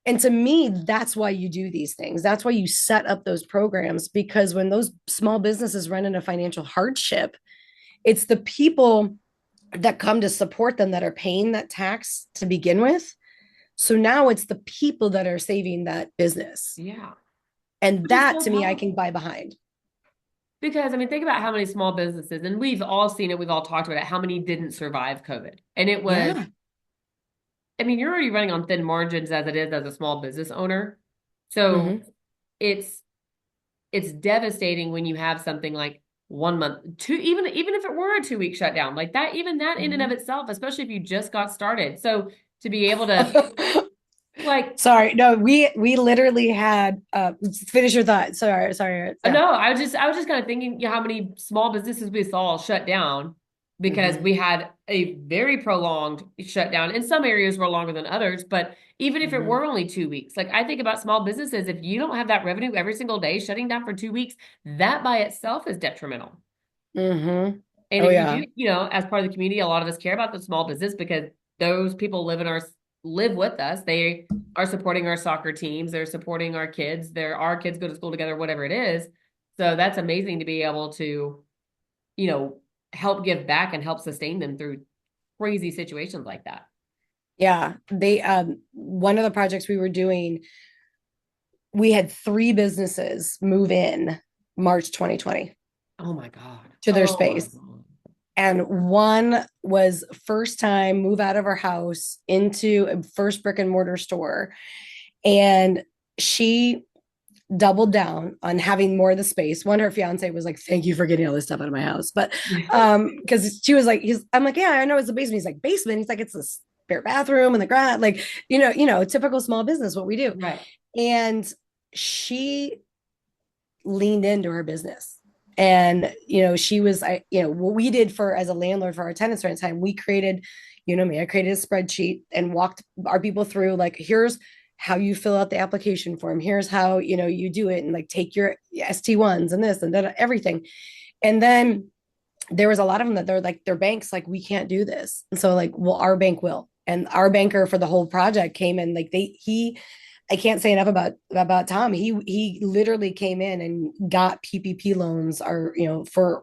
and to me, that's why you do these things. That's why you set up those programs, because when those small businesses run into financial hardship, it's the people that come to support them that are paying that tax to begin with. So now it's the people that are saving that business. Yeah. And Which is that so to me, I powerful. can buy behind. Because I mean, think about how many small businesses, and we've all seen it, we've all talked about it, how many didn't survive COVID. And it was, Yeah. I mean, you're already running on thin margins as it is as a small business owner. So Mm-hmm. it's it's devastating when you have something like 1 month, two, even if it were a 2 week shutdown, like that, even that in and of Mm-hmm. itself, especially if you just got started. So to be able to like Sorry. No, we literally had finish your thought. Sorry. Yeah. no, I was just kind of thinking, how many small businesses we saw shut down because Mm-hmm. we had a very prolonged shutdown. In some areas were longer than others, but even if it Mm-hmm. were only 2 weeks, like I think about small businesses, if you don't have that revenue every single day, shutting down for 2 weeks, that by itself is detrimental. Mm-hmm. And Oh if you yeah. do, as part of the community, a lot of us care about the small business because those people live with us. They are supporting our soccer teams, they're supporting our kids, our kids go to school together, whatever it is. So that's amazing to be able to, you know, help give back and help sustain them through crazy situations like that. Yeah. They one of the projects we were doing, we had three businesses move in March 2020 Oh my God. to their Oh my space. God. And one was first time move out of her house into a first brick and mortar store. And she doubled down on having more of the space. One, her fiance was like, thank you for getting all this stuff out of my house. But because she was like, I'm like, yeah, I know it's a basement. He's like, basement. He's like, it's a spare bathroom in the garage. Like, typical small business, what we do. Right. And she leaned into her business. And she was, what we did for as a landlord for our tenants during the time, we created, me, I created a spreadsheet and walked our people through, like, here's how you fill out the application form, here's how you do it, and like take your ST1s and this and that, everything. And then there was a lot of them that they're like, their banks like, we can't do this. And so like, well, our bank will. And our banker for the whole project came in, like, I can't say enough about Tom. He literally came in and got PPP loans, for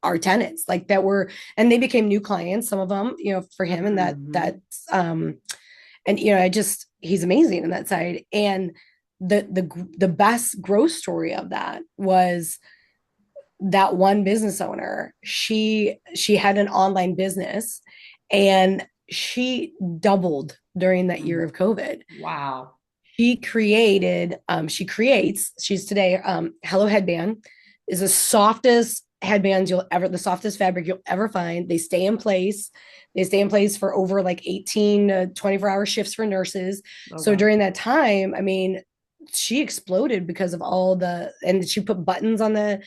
our tenants, like, that were, and they became new clients, some of them, for him. And Mm-hmm. um and I just, he's amazing on that side. And the best growth story of that was that one business owner. She had an online business, and she doubled during that year of COVID. Wow. She's today, Hello Headband is the softest headbands the softest fabric you'll ever find. They stay in place for over like 18 to 24-hour shifts for nurses. Oh So God. during that time, I mean, she exploded because of and she put buttons on the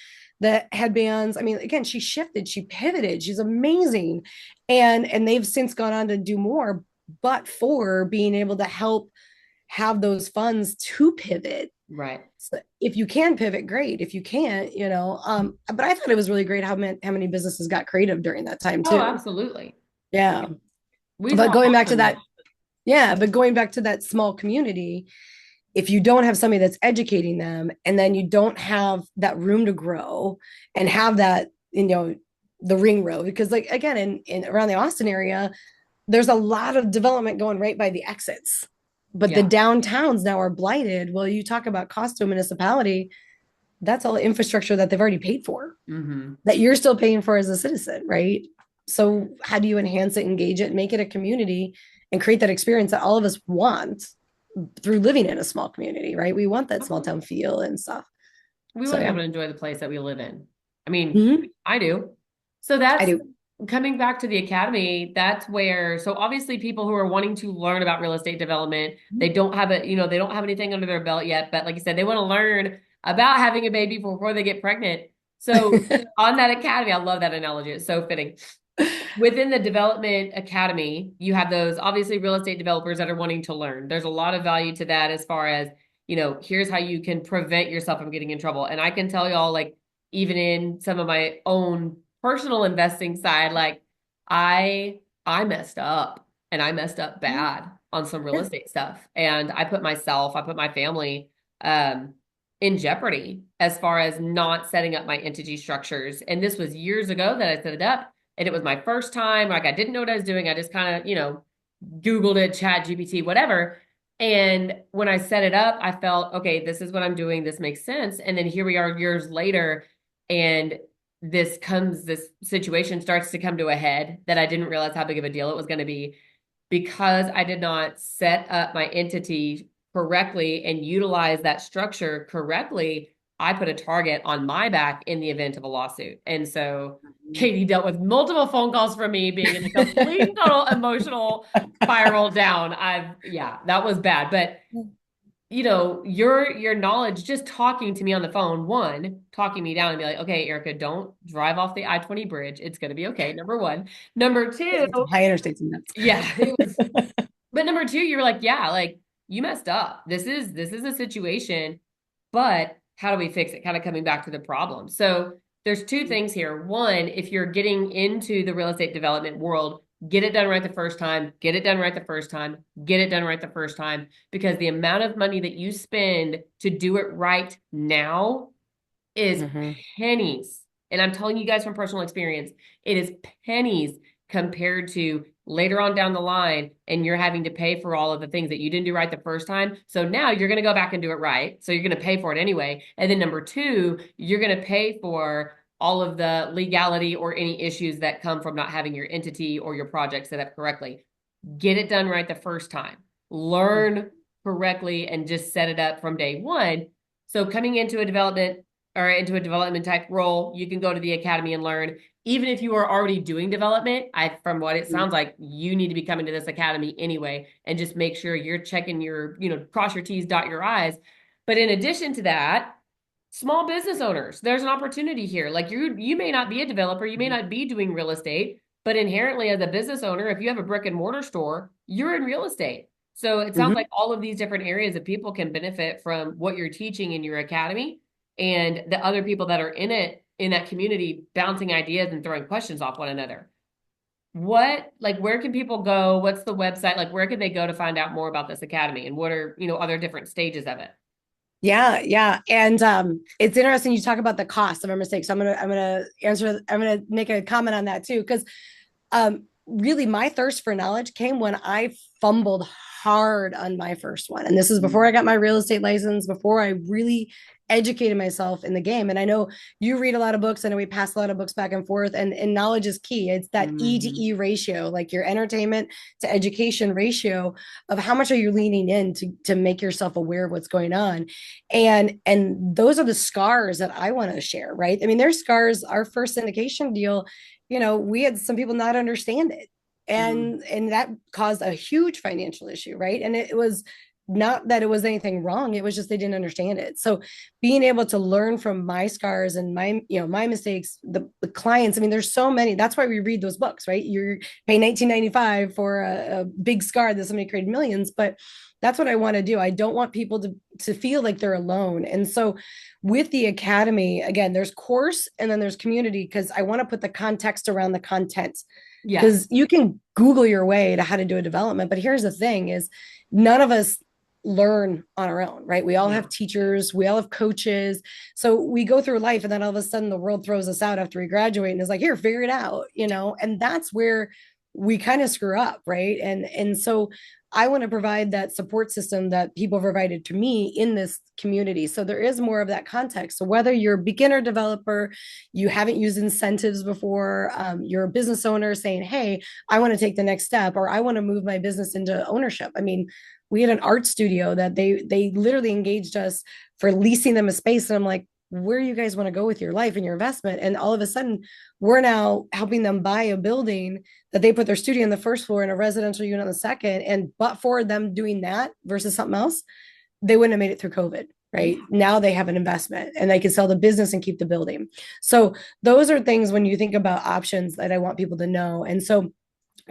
headbands. I mean, again, she shifted, she pivoted, she's amazing. And they've since gone on to do more, but for being able to help have those funds to pivot. Right. So if you can pivot, great. If you can't, but I thought it was really great how many businesses got creative during that time Oh, too. absolutely. I Yeah. mean, we But saw going back to auctions. that, yeah, but going back to that small community, if you don't have somebody that's educating them, and then you don't have that room to grow and have that, the ring road, because like, again, in around the Austin area, there's a lot of development going right by the exits, but the Yeah. downtowns now are blighted. Well, you talk about cost to a municipality, that's all infrastructure that they've already paid for, Mm-hmm. that you're still paying for as a citizen, right? So how do you enhance it, engage it, make it a community, and create that experience that all of us want through living in a small community, right? We want that small town feel and stuff. We So want yeah. people to enjoy the place that we live in. I mean, Mm-hmm. I do. So I that's do. coming back to the academy. That's where, so obviously people who are wanting to learn about real estate development, they don't have it, they don't have anything under their belt yet. But like you said, they want to learn about having a baby before they get pregnant. So on that academy, I love that analogy. It's so fitting. Within the development academy, you have those obviously real estate developers that are wanting to learn. There's a lot of value to that as far as, here's how you can prevent yourself from getting in trouble. And I can tell y'all, like, even in some of my own personal investing side, like I messed up and I messed up bad on some real Yeah. estate stuff. And I put my family in jeopardy as far as not setting up my entity structures. And this was years ago that I set it up. And it was my first time. Like I didn't know what I was doing. I just kind of, Googled it, chat GPT, whatever. And when I set it up, I felt, okay, this is what I'm doing. This makes sense. And then here we are years later, and this situation starts to come to a head that I didn't realize how big of a deal it was going to be because I did not set up my entity correctly and utilize that structure correctly. I put a target on my back in the event of a lawsuit. And so Katie dealt with multiple phone calls from me being in a complete total emotional spiral down. Yeah, that was bad. But your knowledge just talking to me on the phone, one, talking me down and be like, okay, Erica, don't drive off the I-20 bridge. It's going to be okay. Number one. Number two, High interstates and nuts. yeah, it was, but number two, you were like, yeah, like you messed up. This is a situation, but how do we fix it? Kind of coming back to the problem. So there's two things here. One, if you're getting into the real estate development world, get it done right the first time, get it done right the first time, get it done right the first time, because the amount of money that you spend to do it right now is pennies. And I'm telling you guys from personal experience, it is pennies compared to later on down the line, and you're having to pay for all of the things that you didn't do right the first time. So now you're going to go back and do it right. So you're going to pay for it anyway. And then number two, you're going to pay for all of the legality or any issues that come from not having your entity or your project set up correctly. Get it done right the first time. Learn correctly and just set it up from day one. So coming into a development or into a development type role, you can go to the academy and learn. Even if you are already doing development, from what it sounds like, you need to be coming to this academy anyway, and just make sure you're checking your, cross your T's, dot your I's. But in addition to that, small business owners, there's an opportunity here. Like you may not be a developer, you may not be doing real estate, but inherently as a business owner, if you have a brick and mortar store, you're in real estate. So it sounds like all of these different areas of people can benefit from what you're teaching in your academy, and the other people that are in it, in that community, bouncing ideas and throwing questions off one another. Where can people go? What's the website? Like, where can they go to find out more about this academy? And what are, other different stages of it? Yeah, yeah. And it's interesting you talk about the cost of our mistakes. So I'm gonna make a comment on that too. Because really my thirst for knowledge came when I fumbled hard on my first one. And this is before I got my real estate license, before I really educated myself in the game. And I know you read a lot of books. I know we pass a lot of books back and forth, and knowledge is key. It's that E to E ratio, like your entertainment to education ratio of how much are you leaning in to make yourself aware of what's going on. And those are the scars that I want to share, right? I mean, there's scars. Our first syndication deal, we had some people not understand it, and that caused a huge financial issue, right? And it was not that it was anything wrong, it was just they didn't understand it. So being able to learn from my scars and my mistakes, the clients, I mean, there's so many. That's why we read those books, right? You're paying 19.95 for a big scar that somebody created millions. But that's what I want to do. I don't want people to feel like they're alone. And so with the academy, again, there's course and then there's community, because I want to put the context around the content. Yeah. Because you can Google your way to how to do a development, but here's the thing: is none of us learn on our own, right? We all have teachers, we all have coaches. So we go through life, and then all of a sudden the world throws us out after we graduate and is like, here, figure it out, and that's where we kind of screw up, right? And so I want to provide that support system that people provided to me in this community. So there is more of that context. So whether you're a beginner developer, you haven't used incentives before, you're a business owner saying, hey, I want to take the next step, or I want to move my business into ownership. I mean, we had an art studio that they literally engaged us for leasing them a space. And I'm like, where you guys want to go with your life and your investment? And all of a sudden, we're now helping them buy a building that they put their studio on the first floor and a residential unit on the second. And but for them doing that versus something else, they wouldn't have made it through COVID. Right now, they have an investment and they can sell the business and keep the building. So, those are things when you think about options that I want people to know. And so,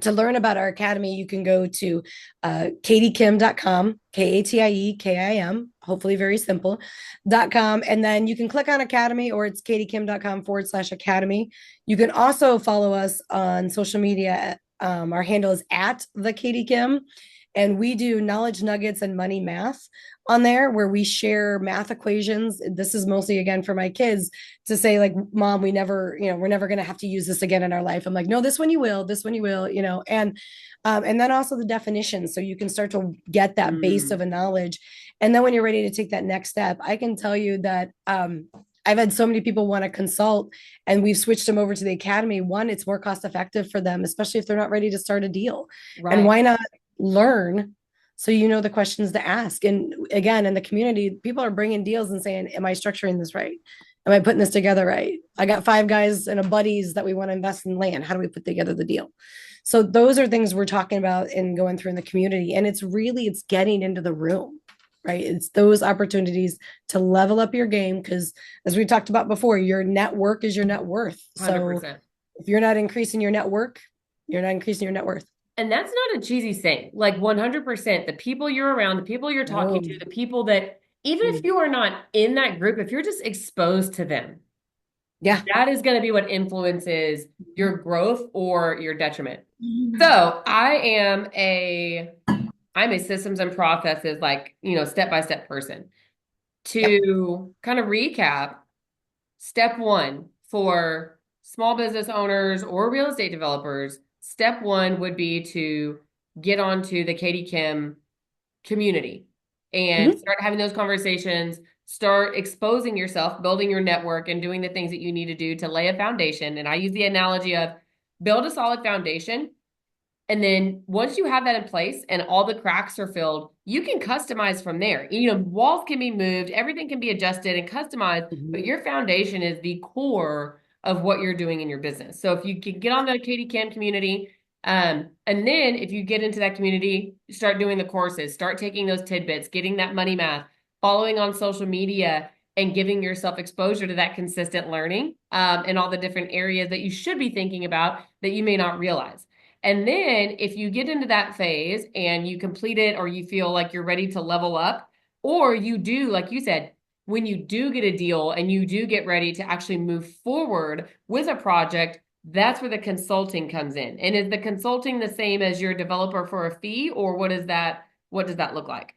to learn about our academy, you can go to katiekim.com, KATIEKIM, hopefully very simple.com. And then you can click on academy, or it's katiekim.com/academy. You can also follow us on social media. Our handle is at the Katie Kim. And we do knowledge nuggets and money math on there where we share math equations. This is mostly again for my kids to say, like, mom, we never, we're never going to have to use this again in our life. I'm like, no, this one you will, and then also the definitions. So you can start to get that base of a knowledge. And then when you're ready to take that next step, I can tell you that I've had so many people want to consult, and we've switched them over to the academy. One, it's more cost effective for them, especially if they're not ready to start a deal. Right. And why not learn so you know the questions to ask? And again, in the community, people are bringing deals and saying, am I structuring this right? Am I putting this together right? I got 5 guys and a buddies that we want to invest in land. How do we put together the deal? So those are things we're talking about and going through in the community. And it's getting into the room, right? It's those opportunities to level up your game, because as we talked about before, your network is your net worth. So 100%. if you're not increasing your network, you're not increasing your net worth. And that's not a cheesy saying. Like 100%, the people you're around, the people you're talking to, the people that, even if you are not in that group, if you're just exposed to them, yeah, that is going to be what influences your growth or your detriment. So I'm a systems and processes, like, step-by-step person. yep. To kind of recap, step one for small business owners or real estate developers, step one would be to get onto the Katie Kim community and start having those conversations, start exposing yourself, building your network, and doing the things that you need to do to lay a foundation. And I use the analogy of build a solid foundation. And then once you have that in place and all the cracks are filled, you can customize from there. Walls can be moved, everything can be adjusted and customized, but your foundation is the core of what you're doing in your business. So if you can get on the Katie Kim community, and then if you get into that community, start doing the courses, start taking those tidbits, getting that money math, following on social media, and giving yourself exposure to that consistent learning, and all the different areas that you should be thinking about that you may not realize. And then if you get into that phase and you complete it, or you feel like you're ready to level up, or you do, like you said, when you do get a deal and you do get ready to actually move forward with a project, that's where the consulting comes in. And is the consulting the same as your developer for a fee, or what does that look like?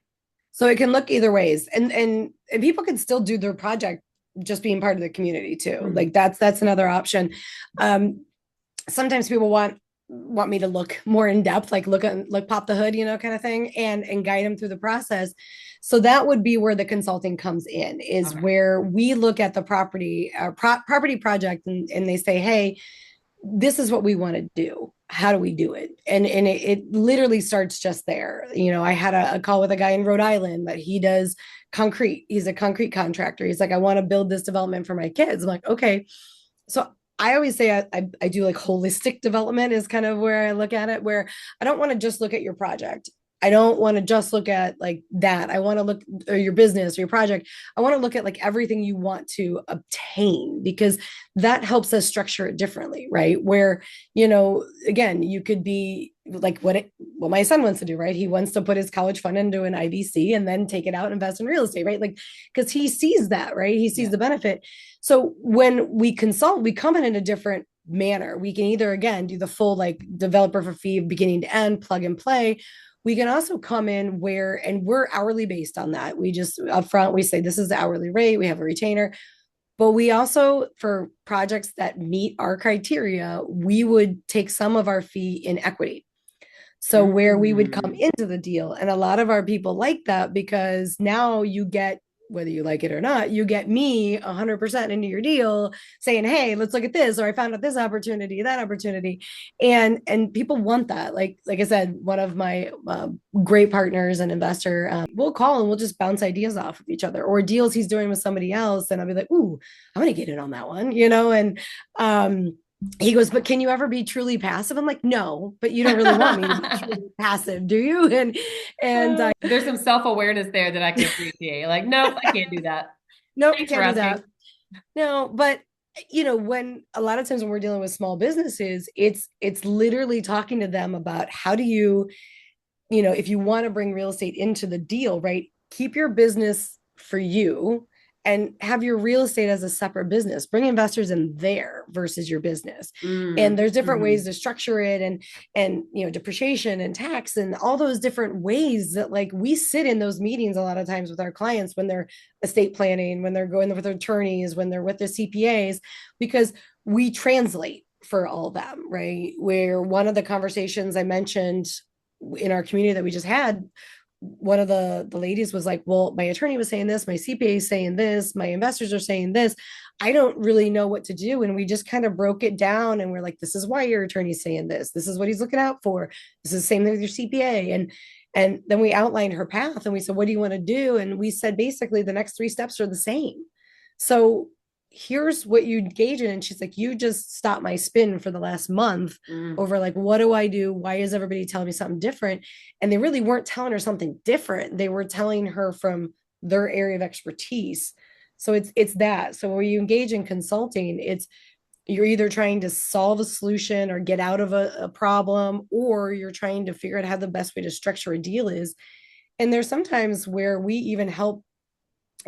So it can look either ways, and people can still do their project just being part of the community too. Like that's another option. Sometimes people want me to look more in depth, like pop the hood, kind of thing, and guide them through the process. So that would be where the consulting comes in, is where we look at the property project, and they say, hey, this is what we want to do. How do we do it? And it literally starts just there. I had a call with a guy in Rhode Island that he does concrete. He's a concrete contractor. He's like, I want to build this development for my kids. I'm like, okay. So I always say I do like holistic development is kind of where I look at it, where I don't want to just look at your project. I don't want to just look at like that. I want to look at your business or your project. I want to look at like everything you want to obtain, because that helps us structure it differently, right? Where, again, you could be like what my son wants to do, right? He wants to put his college fund into an IBC and then take it out and invest in real estate, right? Like, because he sees that, right? He sees the benefit. So when we consult, we come in a different manner. We can either, again, do the full like developer for fee, beginning to end, plug and play. We can also come in and we're hourly based on that. We just upfront, we say this is the hourly rate, we have a retainer. But we also, for projects that meet our criteria, we would take some of our fee in equity. So where we would come Mm. into the deal. And a lot of our people like that because now you get, whether you like it or not, you get me 100% into your deal saying, hey, let's look at this, or I found out this opportunity, that opportunity. And people want that. Like I said, one of my great partners and investor, we'll call and we'll just bounce ideas off of each other, or deals he's doing with somebody else. And I'll be like, ooh, I'm going to get in on that one, and he goes, but can you ever be truly passive? I'm like, no, but you don't really want me to be truly passive, do you? And There's some self-awareness there that I can appreciate. Like, nope, I can't do that. nope, Thanks for can't do asking. that. No, but when a lot of times when we're dealing with small businesses, it's literally talking to them about how do you, if you want to bring real estate into the deal, right? Keep your business for you and have your real estate as a separate business. Bring investors in there versus your business. And Mm, there's different ways mhm. to structure it, and depreciation and tax and all those different ways that, like, we sit in those meetings a lot of times with our clients when they're estate planning, when they're going with their attorneys, when they're with their CPAs, because we translate for all of them, right? Where one of the conversations I mentioned in our community that we just had, one of the ladies was like, well, my attorney was saying this, my CPA is saying this, my investors are saying this, I don't really know what to do. And we just kind of broke it down, and we're like, this is why your attorney's saying this is what he's looking out for, this is the same thing with your CPA. And then we outlined her path, and we said, what do you want to do? And we said, basically the next three steps are the same. So here's what you engage in. And she's like, you just stopped my spin for the last month Mm. over, like, what do I do? Why is everybody telling me something different? And they really weren't telling her something different. They were telling her from their area of expertise. So it's that. So when you engage in consulting, it's, you're either trying to solve a solution or get out of a problem, or you're trying to figure out how the best way to structure a deal is. And there's sometimes where we even help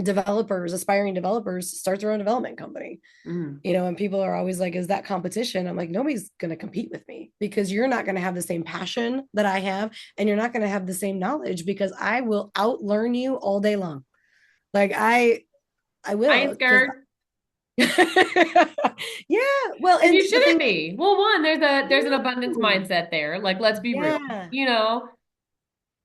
developers, aspiring developers, start their own development company. Mm. And people are always like, is that competition? I'm like, nobody's going to compete with me, because you're not going to have the same passion that I have, and you're not going to have the same knowledge, because I will outlearn you all day long. Like, I I will, ain't because scared. yeah, well, And you and the shouldn't thing, be. Well, one, there's an abundance no, mindset there. Like, let's be real. yeah, You know,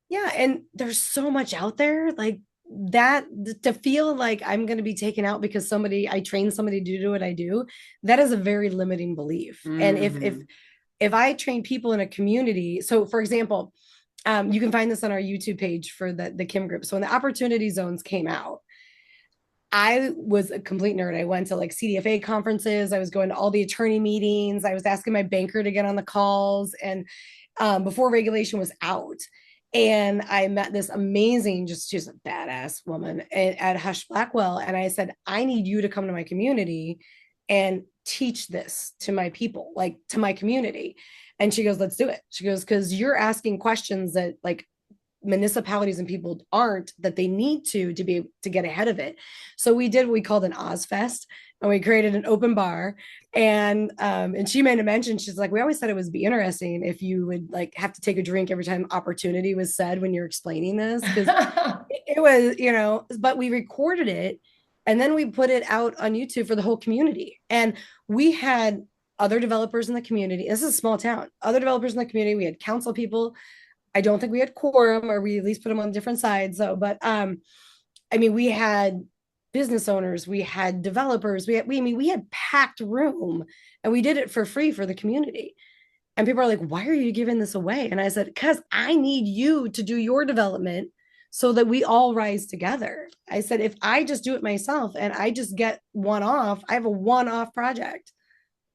yeah, and there's so much out there, like that, to feel like I'm going to be taken out because I train somebody to do what I do. That is a very limiting belief. And hmm. if I train people in a community, so for example, you can find this on our YouTube page for the Kim group. So when the opportunity zones came out, I was a complete nerd. I went to like CDFA conferences. I was going to all the attorney meetings. I was asking my banker to get on the calls, and before regulation was out. And I met this amazing, just she's a badass woman at Hush Blackwell. And I said, I need you to come to my community and teach this to my people, like to my community. And she goes, let's do it. She goes, because you're asking questions that, like, municipalities and people aren't, that they need to be able to get ahead of it. So we did what we called an Ozfest, and we created an open bar. And she made a mention, she's like, we always thought it would be interesting if you would, like, have to take a drink every time opportunity was said when you're explaining this, because it was, but we recorded it, and then we put it out on YouTube for the whole community. And we had other developers in the community. This is a small town. Other developers in the community. We had council people. I don't think we had quorum, or we at least put them on different sides. So, but I mean, we had business owners, we had developers, we had packed room, and we did it for free for the community. And people are like, why are you giving this away? And I said, because I need you to do your development so that we all rise together. I said, if I just do it myself and I just get one off, I have a one off project.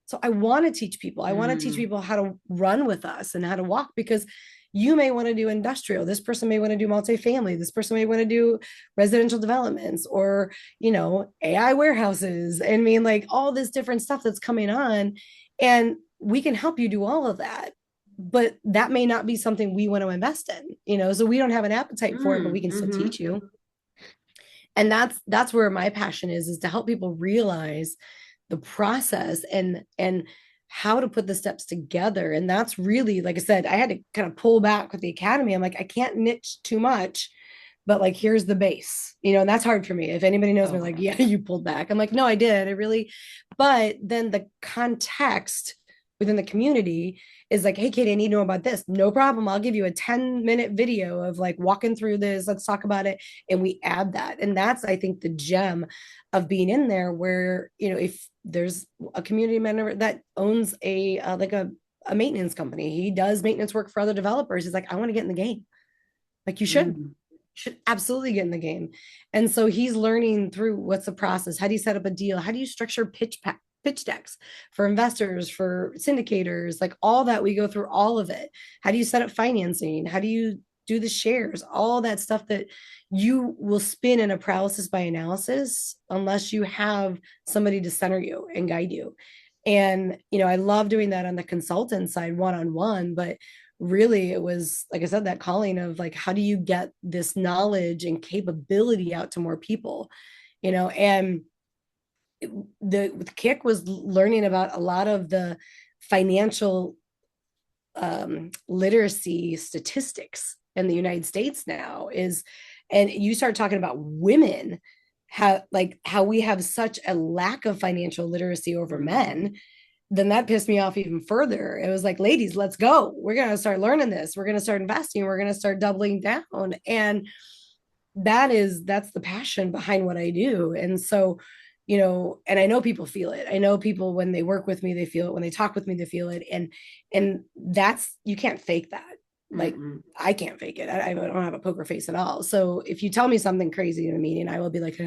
So I want to teach people. I want to teach Mm. people how to run with us and how to walk, because you may want to do industrial. This person may want to do multifamily. This person may want to do residential developments, or, AI warehouses. I mean, like, all this different stuff that's coming on. And we can help you do all of that. But that may not be something we want to invest in, so we don't have an appetite for it, but we Mm. can still Hmm. teach you. And that's where my passion is to help people realize the process, and how to put the steps together. And that's really, like I said, I had to kind of pull back with the academy. I'm like, I can't niche too much, but, like, here's the base, and that's hard for me. If anybody knows me, Oh, like, yeah, you pulled back. I'm like, no, I did, I really. But then the context within the community is like, hey, Katie, I need to know about this. No problem. I'll give you a 10-minute video of like walking through this. Let's talk about it. And we add that. And that's, I think, the gem of being in there where, if there's a community member that owns a maintenance company, he does maintenance work for other developers. He's like, I want to get in the game. Like you should absolutely get in the game. And so he's learning through what's the process. How do you set up a deal? How do you structure pitch decks for investors, for syndicators, like all that? We go through all of it. How do you set up financing? How do you do the shares? All that stuff that you will spin in a paralysis by analysis unless you have somebody to center you and guide you. And, I love doing that on the consultant side, one-on-one, but really it was, like I said, that calling of like, how do you get this knowledge and capability out to more people? And the kick was learning about a lot of the financial literacy statistics in the United States now is, and you start talking about women, how we have such a lack of financial literacy over men, then that pissed me off even further. It was like, ladies, let's go. We're going to start learning this. We're going to start investing. We're going to start doubling down. And that's the passion behind what I do. And so, and I know people feel it. I know people, when they work with me, they feel it. When they talk with me, they feel it. And that's, you can't fake that. Like I can't fake it. I don't have a poker face at all. So if you tell me something crazy in a meeting, I will be like,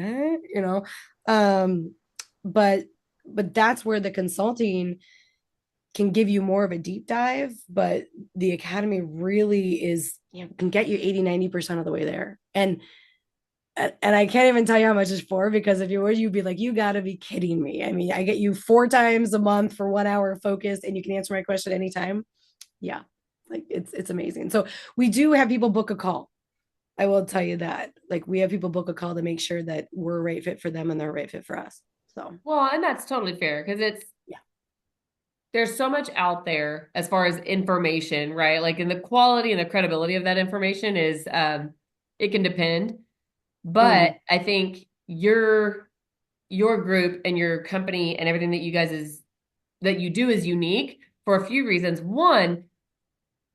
but that's where the consulting can give you more of a deep dive, but the academy really is, can get you 80-90% of the way there. And I can't even tell you how much it's for, because if you were, you'd be like, you got to be kidding me. I mean, I get you 4 times a month for 1 hour of focus, and you can answer my question anytime. Yeah, like it's amazing. So we do have people book a call. I will tell you that. Like we have people book a call to make sure that we're a right fit for them and they're a right fit for us. So Well, and that's totally fair because yeah. there's so much out there as far as information, right? Like, and the quality and the credibility of that information is, it can depend. But Mm. I think your group and your company and everything that you guys that you do is unique for a few reasons. One,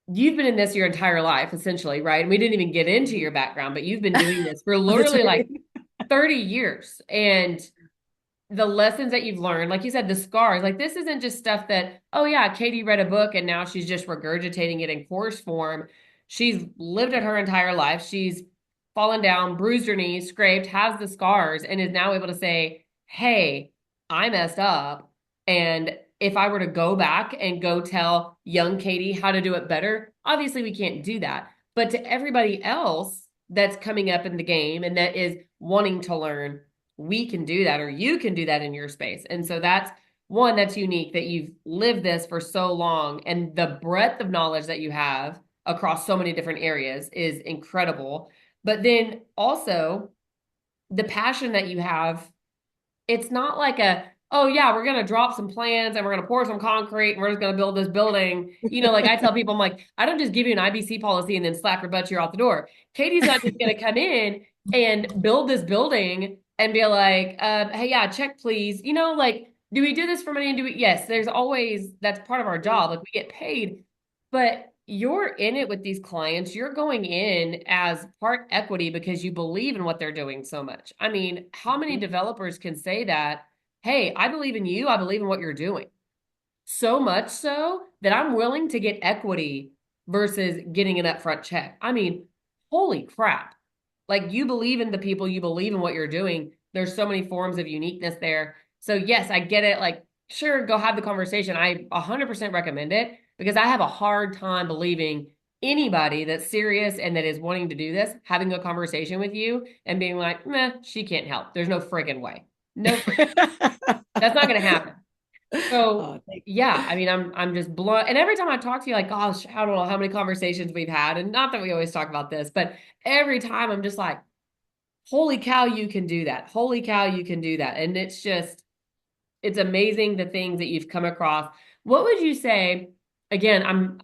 you've been in this your entire life, essentially, right? And we didn't even get into your background, but you've been doing this for That's literally like right. 30 years. And the lessons that you've learned, like you said, the scars, like this isn't just stuff that, oh yeah, Katie read a book and now she's just regurgitating it in course form. She's lived it her entire life. She's fallen down, bruised her knees, scraped, has the scars, and is now able to say, hey, I messed up. And if I were to go back and go tell young Katie how to do it better, obviously we can't do that. But to everybody else that's coming up in the game and that is wanting to learn, we can do that, or you can do that in your space. And so that's one that's unique, that you've lived this for so long, and the breadth of knowledge that you have across so many different areas is incredible. But then also the passion that you have, it's not like oh yeah, we're gonna drop some plans and we're gonna pour some concrete and we're just gonna build this building. Like I tell people, I'm like, I don't just give you an IBC policy and then slap your butt, you're out the door. Katie's not just gonna come in and build this building and be like, hey, yeah, check please. Like, do we do this for money? And do we? Yes, there's always, that's part of our job. Like we get paid, but you're in it with these clients. You're going in as part equity because you believe in what they're doing so much. I mean, how many developers can say that? Hey, I believe in you. I believe in what you're doing. So much so that I'm willing to get equity versus getting an upfront check. I mean, holy crap. Like you believe in the people, you believe in what you're doing. There's so many forms of uniqueness there. So yes, I get it. Like, sure, go have the conversation. I 100% recommend it because I have a hard time believing anybody that's serious and that is wanting to do this, having a conversation with you and being like, meh, she can't help. There's no friggin' way. No friggin' way. That's not going to happen. So Oh, thank yeah, I mean, I'm just blown. And every time I talk to you, like, gosh, I don't know how many conversations we've had, and not that we always talk about this, but every time I'm just like, holy cow, you can do that. Holy cow, you can do that. And it's amazing the things that you've come across. What would you say? Again,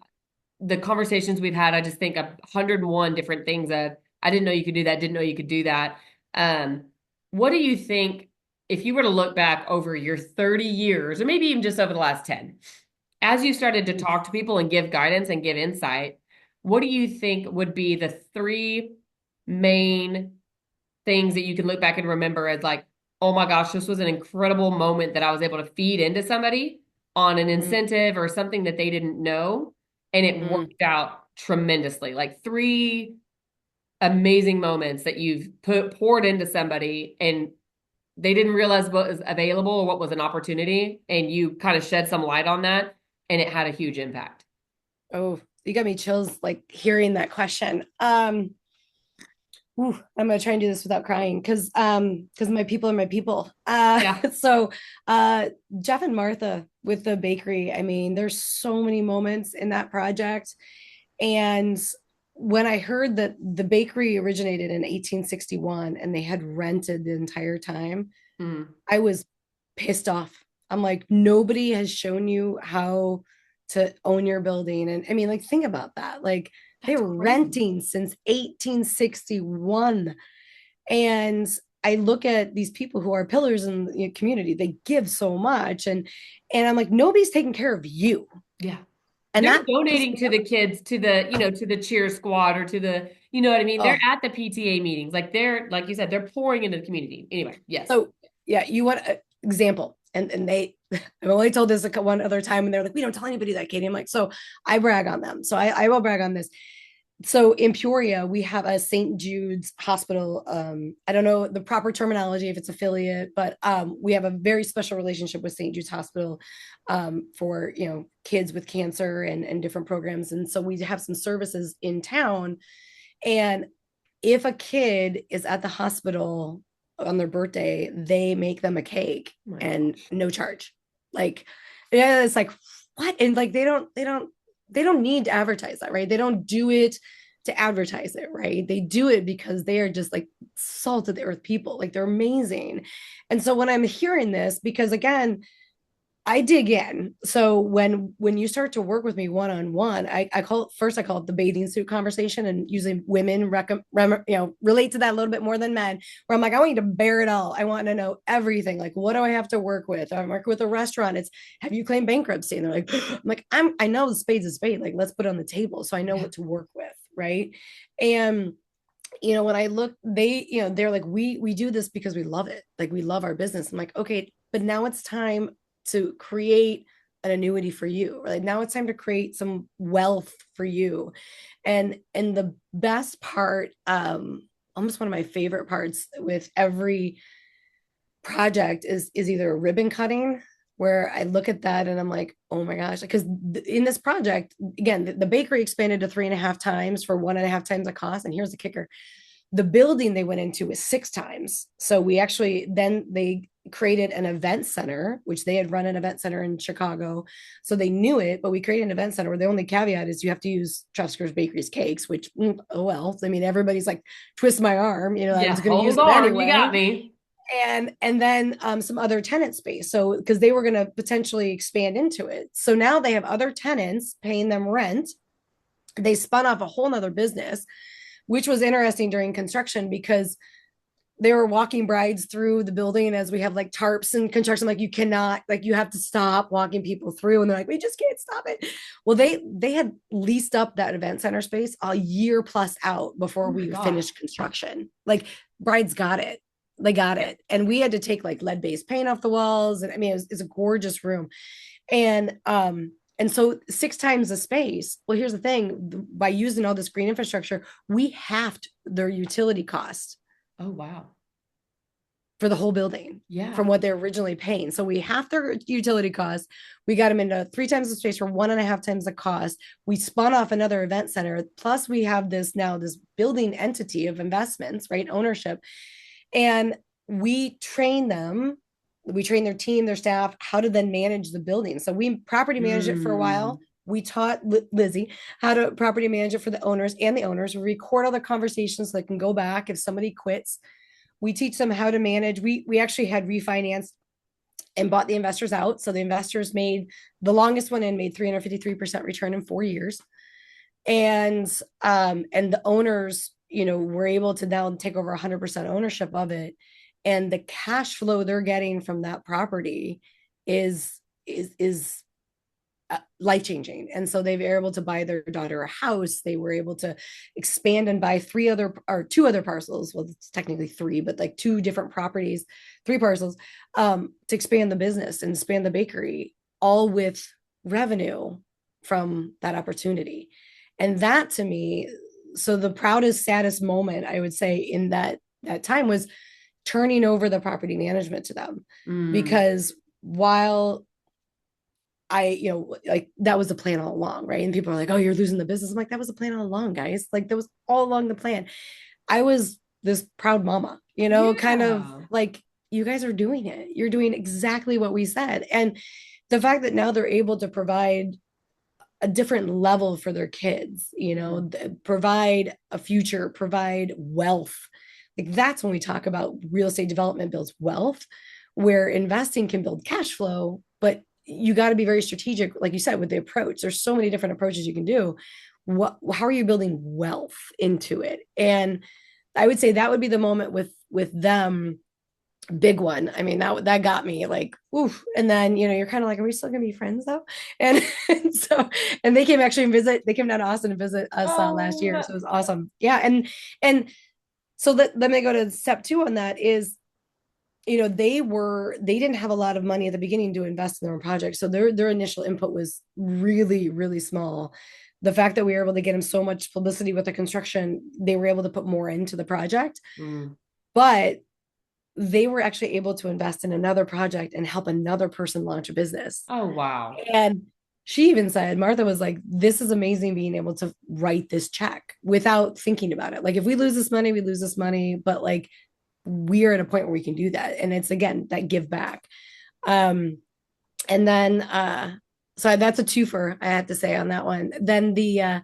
the conversations we've had, I just think 101 different things that I didn't know you could do that, didn't know you could do that. Um, what do you think if you were to look back over your 30 years, or maybe even just over the last 10, As you started to talk to people and give guidance and give insight, what do you think would be the three main things that you can look back and remember as like, oh my gosh, this was an incredible moment that I was able to feed into somebody on an Mm, incentive or something that they didn't know, and it mm. worked out tremendously. Like three amazing moments that you've poured into somebody and they didn't realize what was available or what was an opportunity, and you kind of shed some light on that, and it had a huge impact. Oh, you got me chills like hearing that question. I'm gonna try and do this without crying because my people are my people. Yeah. So Jeff and Martha with the bakery, I mean, there's so many moments in that project. And when I heard that the bakery originated in 1861 and they had rented the entire time, Mm. I was pissed off. I'm like, nobody has shown you how to own your building. And I mean, like, think about that. Like, they That's were crazy. renting since 1861. And I look at these people who are pillars in the community, they give so much. And I'm like, nobody's taking care of you. Yeah. And They're that pissed donating me to the kids, to the, to the cheer squad or to the, you know what I mean? They're off. at the PTA meetings. Like they're, like you said, they're pouring into the community. Anyway, yes. So yeah, you want an example. And they I've only told this one other time and they're like, we don't tell anybody that, Katie. I'm like, so I brag on them. So I will brag on this. So in Peoria, we have a St. Jude's hospital. I don't know the proper terminology if it's affiliate, but we have a very special relationship with St. Jude's Hospital for kids with cancer and different programs. And so we have some services in town. And if a kid is at the hospital on their birthday, they make them a cake Oh my and gosh. no charge. Like, yeah, it's like what? And like they don't need to advertise that, right? They don't do it to advertise it, right? They do it because they are just like salt of the earth people. Like they're amazing. And so when I'm hearing this, because again, I dig in. So when you start to work with me one on one, I call it first. I call it the bathing suit conversation, and usually women relate to that a little bit more than men. Where I'm like, I want you to bear it all. I want to know everything. Like, what do I have to work with? I'm working with a restaurant. It's have you claimed bankruptcy? And they're like, I know the spade's a spade. Like, let's put it on the table so I know Yeah. what to work with, right? And when I look, they're like, we do this because we love it. Like we love our business. I'm like, okay, but now it's time to create an annuity for you. Like now it's time to create some wealth for you. And the best part, almost one of my favorite parts with every project is either a ribbon cutting where I look at that and I'm like, oh my gosh, because in this project, again, the bakery expanded to 3.5 times for 1.5 times the cost. And here's the kicker: the building they went into was 6 times. So we actually then they created an event center, which they had run an event center in Chicago. So they knew it, but we created an event center where the only caveat is you have to use Trusker's Bakery's cakes, which, oh well. I mean, everybody's like, twist my arm, I Yeah. was going to use Hold them on. You got anyway. me. And then some other tenant space. So because they were going to potentially expand into it. So now they have other tenants paying them rent. They spun off a whole nother business, which was interesting during construction because they were walking brides through the building as we have like tarps and construction. Like you cannot, like you have to stop walking people through, and they're like, we just can't stop it. Well, they had leased up that event center space a year plus out Oh before my we gosh. finished construction. Like brides got it. They got Yeah. it. And we had to take like lead-based paint off the walls. And I mean, it's a gorgeous room. And so 6 times the space. Well, here's the thing: by using all this green infrastructure, we halved their utility cost Oh wow. for the whole building from Yeah. what they're originally paying. So we half their utility costs. We got them into 3 times the space for 1.5 times the cost. We spun off another event center. Plus, we have this building entity of investments, right? Ownership. And we train them. We train their team, their staff, how to then manage the building. So we property managed it for a while. Mm. We taught Lizzie how to property manage it for the owners and the owners. We record all the conversations so they can go back if somebody quits. We teach them how to manage. We actually had refinanced and bought the investors out. So the investors made the longest one in made 353% return in 4 years. And the owners, were able to now take over 100% ownership of it. And the cash flow they're getting from that property is life changing. And so they were able to buy their daughter a house. They were able to expand and buy two other parcels. Well, it's technically three, but like two different properties, three parcels, to expand the business and expand the bakery, all with revenue from that opportunity. And that to me, so the proudest, saddest moment I would say in that time was turning over the property management to them, Mm. because while like that was the plan all along, right? And people are like, "Oh, you're losing the business." I'm like, "That was the plan all along, guys. Like that was all along the plan." I was this proud mama, kind of Yeah. like, you guys are doing it. You're doing exactly what we said. And the fact that now they're able to provide a different level for their kids, Mm. provide a future, provide wealth. Like that's when we talk about real estate development builds wealth, where investing can build cash flow, but you got to be very strategic, like you said, with the approach. There's so many different approaches you can do. How are you building wealth into it? And I would say that would be the moment with them, big one. I mean, that got me like, oof. And then, you're kind of like, are we still gonna be friends though? And, and so, and they came actually and visit. They came down to Austin to visit us last Oh, year, so it was awesome. Yeah, and so let me go to step two on that is, they didn't have a lot of money at the beginning to invest in their own projects, so their initial input was really really small. The fact that we were able to get them so much publicity with the construction, they were able to put more into the project, mm. but they were actually able to invest in another project and help another person launch a business. Oh, wow. And she even said, Martha was like, this is amazing being able to write this check without thinking about it. Like, if we lose this money, we lose this money. But like, we're at a point where we can do that. And it's again that give back. Um, and then so that's a twofer, I have to say, on that one. Then the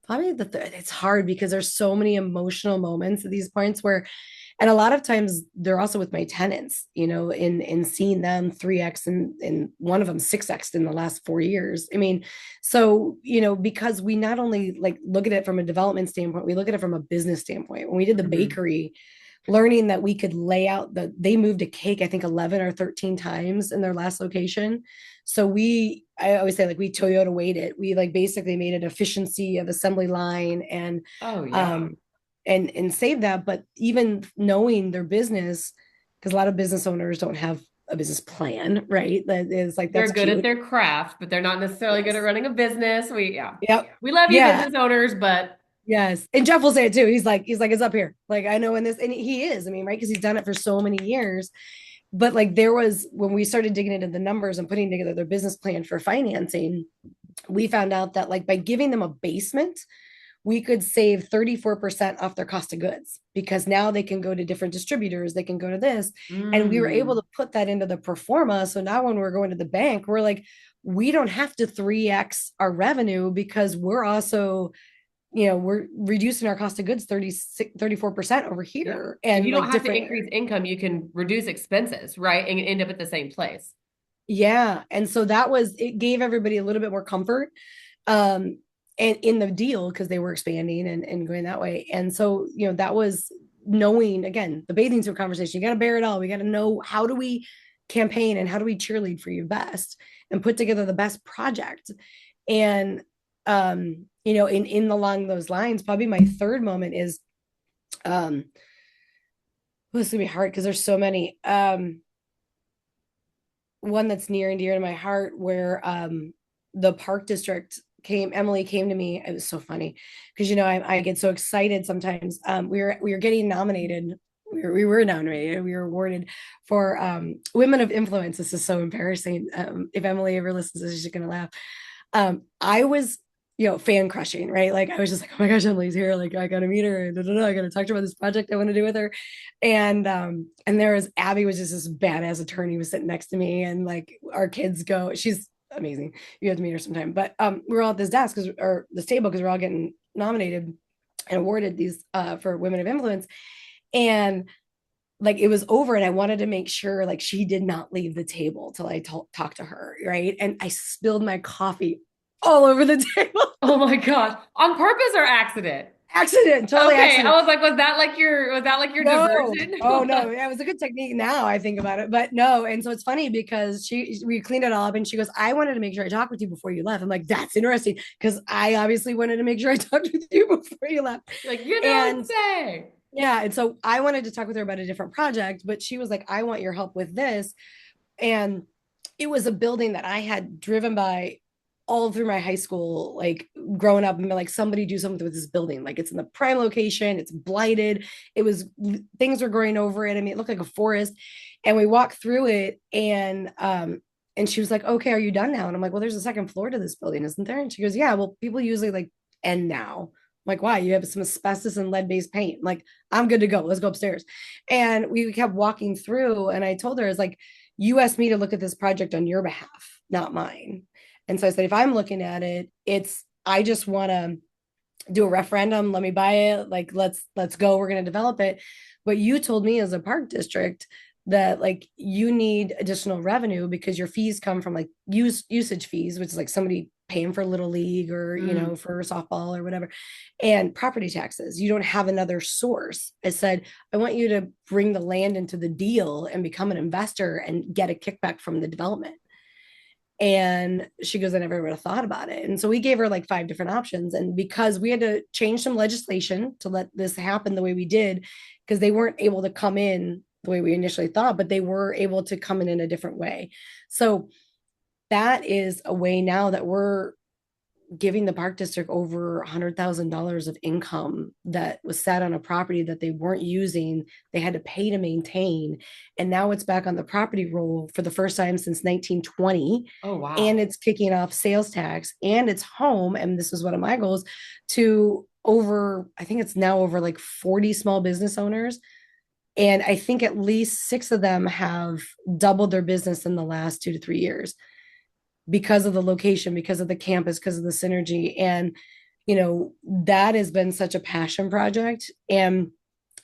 probably the third, it's hard because there's so many emotional moments at these points where, and a lot of times they're also with my tenants, in seeing them 3x and one of them 6x in the last 4 years. I mean, so because we not only like look at it from a development standpoint, we look at it from a business standpoint. When we did the Mm-hmm. bakery, learning that we could lay out they moved a cake, I think 11 or 13 times in their last location. So I always say, like, we Toyota weighed it. We like basically made an efficiency of assembly line and Oh, yeah. um and save that. But even knowing their business, because a lot of business owners don't have a business plan, right? That is like, They're that's good at cute. their craft, but they're not necessarily good at Yes. running a business. Yeah. Yep. We love you, Yeah. business owners, but Yes. And Jeff will say it too. He's like, it's up here. Like, I know in this, and he is, I mean, right? Because he's done it for so many years. But like, there was, when we started digging into the numbers and putting together their business plan for financing, we found out that like by giving them a basement, we could save 34% off their cost of goods, because now they can go to different distributors, they can go to this. And we were able mm, to put that into the pro forma. So now when we're going to the bank, we're like, we don't have to 3x our revenue, because we're also, we're reducing our cost of goods 34% over yeah. here, If and you don't like have to different. increase income, you can reduce expenses, right? And end up at the same place. Yeah. And so it gave everybody a little bit more comfort, um, and in the deal, because they were expanding and going that way. And so, that was knowing, again, the bathing suit conversation. You got to bear it all. We got to know, how do we campaign and how do we cheerlead for you best and put together the best project. And, in along those lines, probably my third moment is, um, well, this gonna be hard because there's so many. One that's near and dear to my heart, where the park district Emily came to me. It was so funny because, I get so excited sometimes. We were getting nominated. We were nominated. We were awarded for Women of Influence. This is so embarrassing. If Emily ever listens to this, she's gonna laugh. I was, fan crushing, right? Like, I was just like, oh my gosh, Emily's here. Like, I gotta meet her. I gotta talk to her about this project I want to do with her. And there was Abby, was just this badass attorney, was sitting next to me, and like, our kids go, she's amazing. You have to meet her sometime. But we're all at this desk, or this table, because we're all getting nominated and awarded these for Women of Influence. And like, it was over, and I wanted to make sure like she did not leave the table till I talked to her, right? And I spilled my coffee all over the table. Oh my gosh. On purpose or accident? Accident, totally Okay, I accident. was like, was that like your No. diversion? Oh no. Yeah, it was a good technique now I think about it. But no. And so it's funny because we cleaned it all up and she goes, I wanted to make sure I talked with you before you left. I'm like, that's interesting. Because I obviously wanted to make sure I talked with you before you left. You're like, you don't And say. yeah, and so I wanted to talk with her about a different project, but she was like, I want your help with this. And it was a building that I had driven by all through my high school, like growing up, and been like, somebody do something with this building. Like it's in the prime location, it's blighted. It was things were growing over it. I mean, it looked like a forest. And we walked through it and she was like, okay, are you done now? And I'm like, well, there's a second floor to this building, isn't there? And she goes, yeah, well, people usually like end now. I'm like, why? You have some asbestos and lead-based paint. I'm like, I'm good to go. Let's go upstairs. And we kept walking through, and I told her, it's like, you asked me to look at this project on your behalf, not mine. And so I said, if I'm looking at it, I just want to do a referendum. Let me buy it. Like, let's go. We're going to develop it. But you told me as a park district that like you need additional revenue because your fees come from like usage fees, which is like somebody paying for little league or Mm. for softball or whatever, and property taxes. You don't have another source. I said, I want you to bring the land into the deal and become an investor and get a kickback from the development. And she goes, I never would have thought about it. And so we gave her like 5 different options. And because we had to change some legislation to let this happen the way we did, because they weren't able to come in the way we initially thought, but they were able to come in a different way. So that is a way now that we're giving the park district over $100,000 of income that was sat on a property that they weren't using. They had to pay to maintain. And now it's back on the property roll for the first time since 1920. Oh, And wow. it's kicking off sales tax and it's home. And this was one of my goals to over, I think it's now over like 40 small business owners. And I think at least 6 of them have doubled their business in the last 2 to 3 years because of the location, because of the campus, because of the synergy. And, that has been such a passion project. And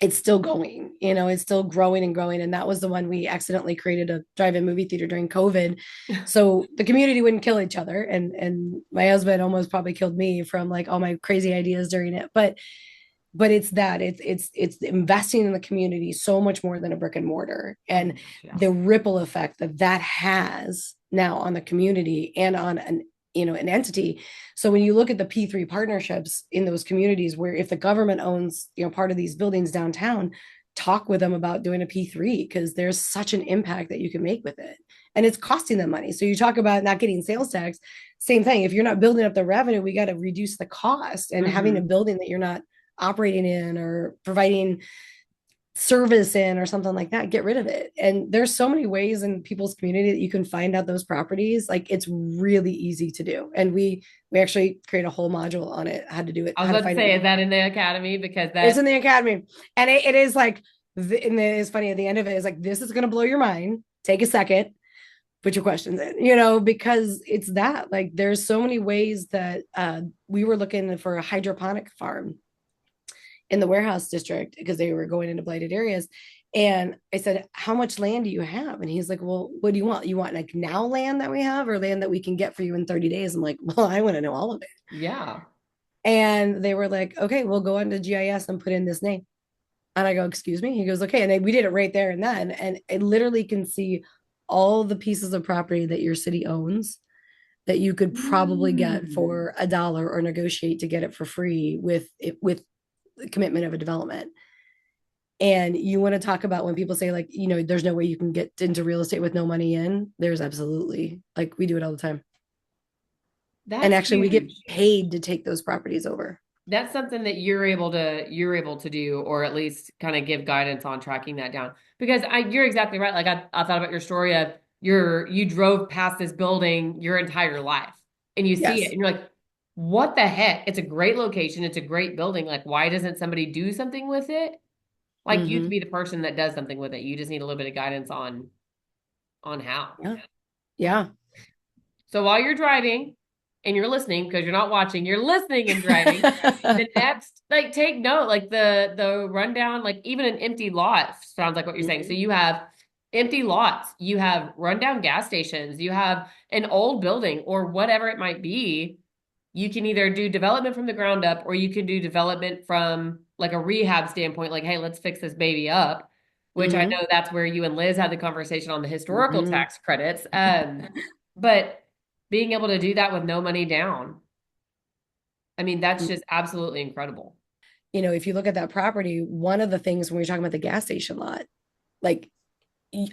it's still going, it's still growing and growing. And that was the one we accidentally created a drive-in movie theater during COVID. So the community wouldn't kill each other. And my husband almost probably killed me from like all my crazy ideas during it. But it's investing in the community so much more than a brick and mortar, Oh my and gosh, the yes. ripple effect that has now on the community and on an entity. So when you look at the P3 partnerships in those communities, where if the government owns part of these buildings downtown, talk with them about doing a P3 because there's such an impact that you can make with it, and it's costing them money. So you talk about not getting sales tax, same thing. If you're not building up the revenue, we got to reduce the cost, and having a Mm-hmm. building that you're not operating in or providing service in or something like that, get rid of it. And there's so many ways in people's community that you can find out those properties. Like it's really easy to do. And we actually create a whole module on it, how to do it, I was how to about to find say, it. is that in the academy? Because It's that in the academy. And it is like and it's funny at the end of it is like, this is going to blow your mind. Take a second, put your questions in, because it's that like there's so many ways that we were looking for a hydroponic farm in the warehouse district because they were going into blighted areas. And I said, how much land do you have? And he's like, well, what do you want? You want like now land that we have or land that we can get for you in 30 days? I'm like, well, I want to know all of it. yeah. And they were like, okay, we'll go onto GIS and put in this name. And I go, excuse me? He goes, okay. And we did it right there and then. And I literally can see all the pieces of property that your city owns that you could probably get Mm. for $1 or negotiate to get it for free with the commitment of a development. And you want to talk about when people say like, there's no way you can get into real estate with no money in. There's absolutely, like, we do it all the time. And That's actually we get huge. paid to take those properties over. That's something that you're able to do, or at least kind of give guidance on tracking that down. Because you're exactly right. Like I thought about your story of you drove past this building your entire life and you see it Yes. and you're like, what the heck? It's a great location, it's a great building. Like, why doesn't somebody do something with it? Like you to Mm-hmm. be the person that does something with it. You just need a little bit of guidance on how. Yeah. Yeah. So while you're driving and you're listening, because you're not watching, you're listening and driving. The next, like, take note, like the rundown, like even an empty lot sounds like what you're saying. So Mhm. you have empty lots, you have rundown gas stations, you have an old building or whatever it might be. you can either do development from the ground up or you can do development from like a rehab standpoint, like, hey, let's fix this baby up, which I Hmm. know that's where you and Liz had the conversation on the historical Hmm. tax credits. But being able to do that with no money down, I mean, that's just absolutely incredible. If you look at that property, one of the things when we're talking about the gas station lot, like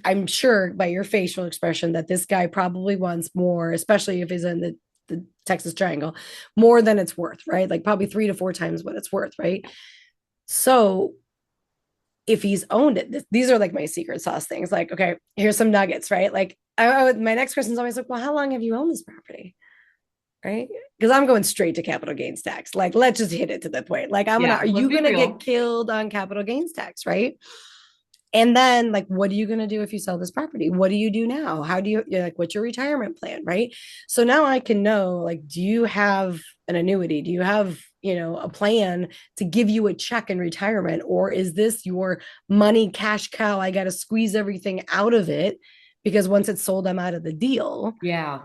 I'm sure by your facial expression that this guy probably wants more, especially if he's in the Texas Triangle, more than it's worth, right? Like probably 3 to 4 times what it's worth, right? So if he's owned it, these are like my secret sauce things. Like, okay, here's some nuggets, right? Like, my next question is always like, well, how long have you owned this property? Right? Because I'm going straight to capital gains tax. Like, let's just hit it to the point. Like, Yeah, are let's you be gonna get real. killed on capital gains tax, right? And then, like, what are you going to do if you sell this property? What do you do now? How do you, like, what's your retirement plan? Right. So now I can know, like, do you have an annuity? Do you have, a plan to give you a check in retirement? Or is this your money cash cow? I got to squeeze everything out of it because once it's sold, I'm out of the deal. Yeah.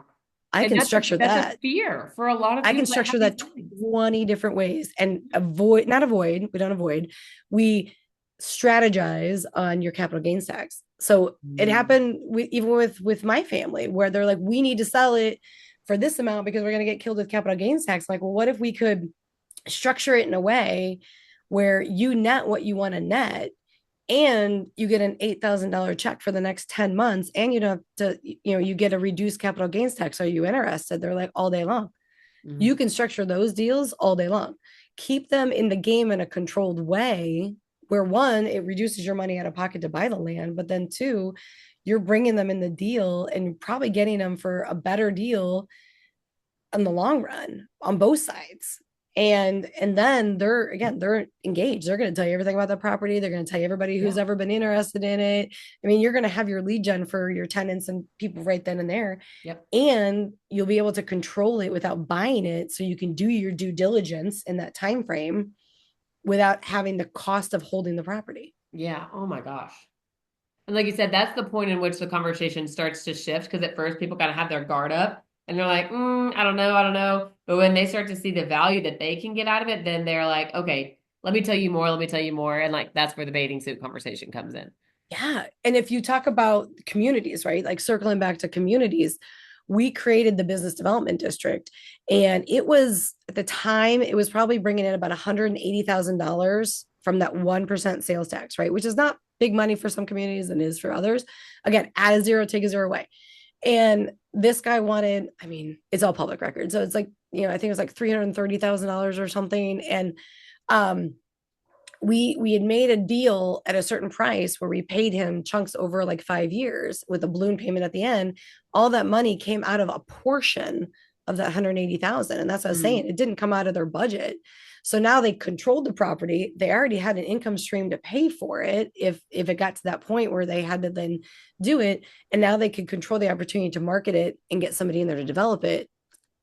I And can structure that's a that. fear for a lot of I can people that have structure these that buildings. 20 different ways and not avoid, we don't avoid, we strategize on your capital gains tax. So it Mm. happened even with my family where they're like, we need to sell it for this amount because we're going to get killed with capital gains tax. Like, well, what if we could structure it in a way where you net what you want to net and you get an $8,000 check for the next 10 months and you don't have to, you get a reduced capital gains tax. Are you interested? They're like all day long. You Mm. can structure those deals all day long. Keep them in the game in a controlled way where one, it reduces your money out of pocket to buy the land, but then two, you're bringing them in the deal and probably getting them for a better deal in the long run on both sides. And then they're engaged. They're going to tell you everything about the property. They're going to tell you everybody who's Yeah. ever been interested in it. I mean, you're going to have your lead gen for your tenants and people right then and there, Yep. and you'll be able to control it without buying it so you can do your due diligence in that time frame without having the cost of holding the property. Yeah. Oh my gosh. And like you said, that's the point in which the conversation starts to shift because at first people kind of have their guard up and they're like, I don't know, I don't know. But when they start to see the value that they can get out of it, then they're like, okay, let me tell you more, let me tell you more. And like that's where the bathing suit conversation comes in. Yeah. And if you talk about communities, right? Like circling back to communities, we created the business development district. And it was at the time, it was probably bringing in about $180,000 from that 1% sales tax, right? Which is not big money for some communities and is for others. Again, add a zero, take a zero away. And this guy wanted, I mean, it's all public record. So it's like, I think it was like $330,000 or something. And um, we had made a deal at a certain price where we paid him chunks over like 5 years with a balloon payment at the end. All that money came out of a portion of that 180,000. And that's what I was saying. Mm. It didn't come out of their budget. So now they controlled the property. They already had an income stream to pay for it if it got to that point where they had to then do it. And now they could control the opportunity to market it and get somebody in there to develop it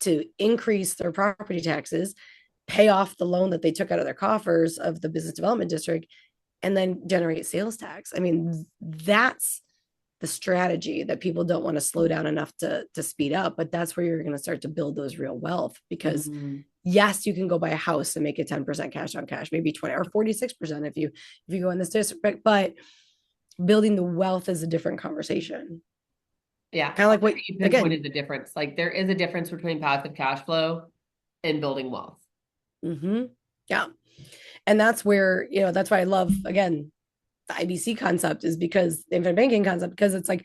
to increase their property taxes, pay off the loan that they took out of their coffers of the business development district, and then generate sales tax. I mean, that's the strategy that people don't want to slow down enough to speed up, but that's where you're going to start to build those real wealth because Mm. yes, you can go buy a house and make it 10% cash on cash, maybe 20 or 46% if you go in this district, but building the wealth is a different conversation. Yeah. Kind of I like like what that you again. pinpointed the difference. Like there is a difference between passive cash flow and building wealth. Mm-hmm. Yeah. And that's where, that's why I love again the IBC concept is because the infinite banking concept, because it's like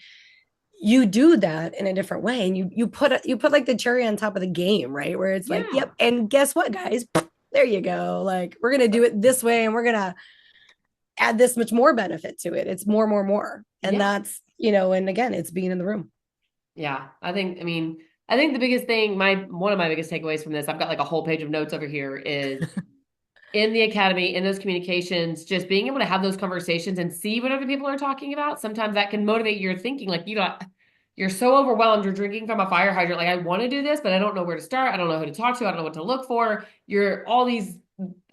you do that in a different way and you put like the cherry on top of the game, right? Where it's like, Yeah. yep, and guess what, guys? There you go. Like we're gonna do it this way and we're gonna add this much more benefit to it. It's more, more, more. And Yeah. that's, and again, it's being in the room. Yeah. I think the biggest thing, one of my biggest takeaways from this, I've got like a whole page of notes over here, is in the academy, in those communications, just being able to have those conversations and see what other people are talking about. Sometimes that can motivate your thinking. Like you're so overwhelmed. You're drinking from a fire hydrant. Like I want to do this, but I don't know where to start. I don't know who to talk to. I don't know what to look for. You're all these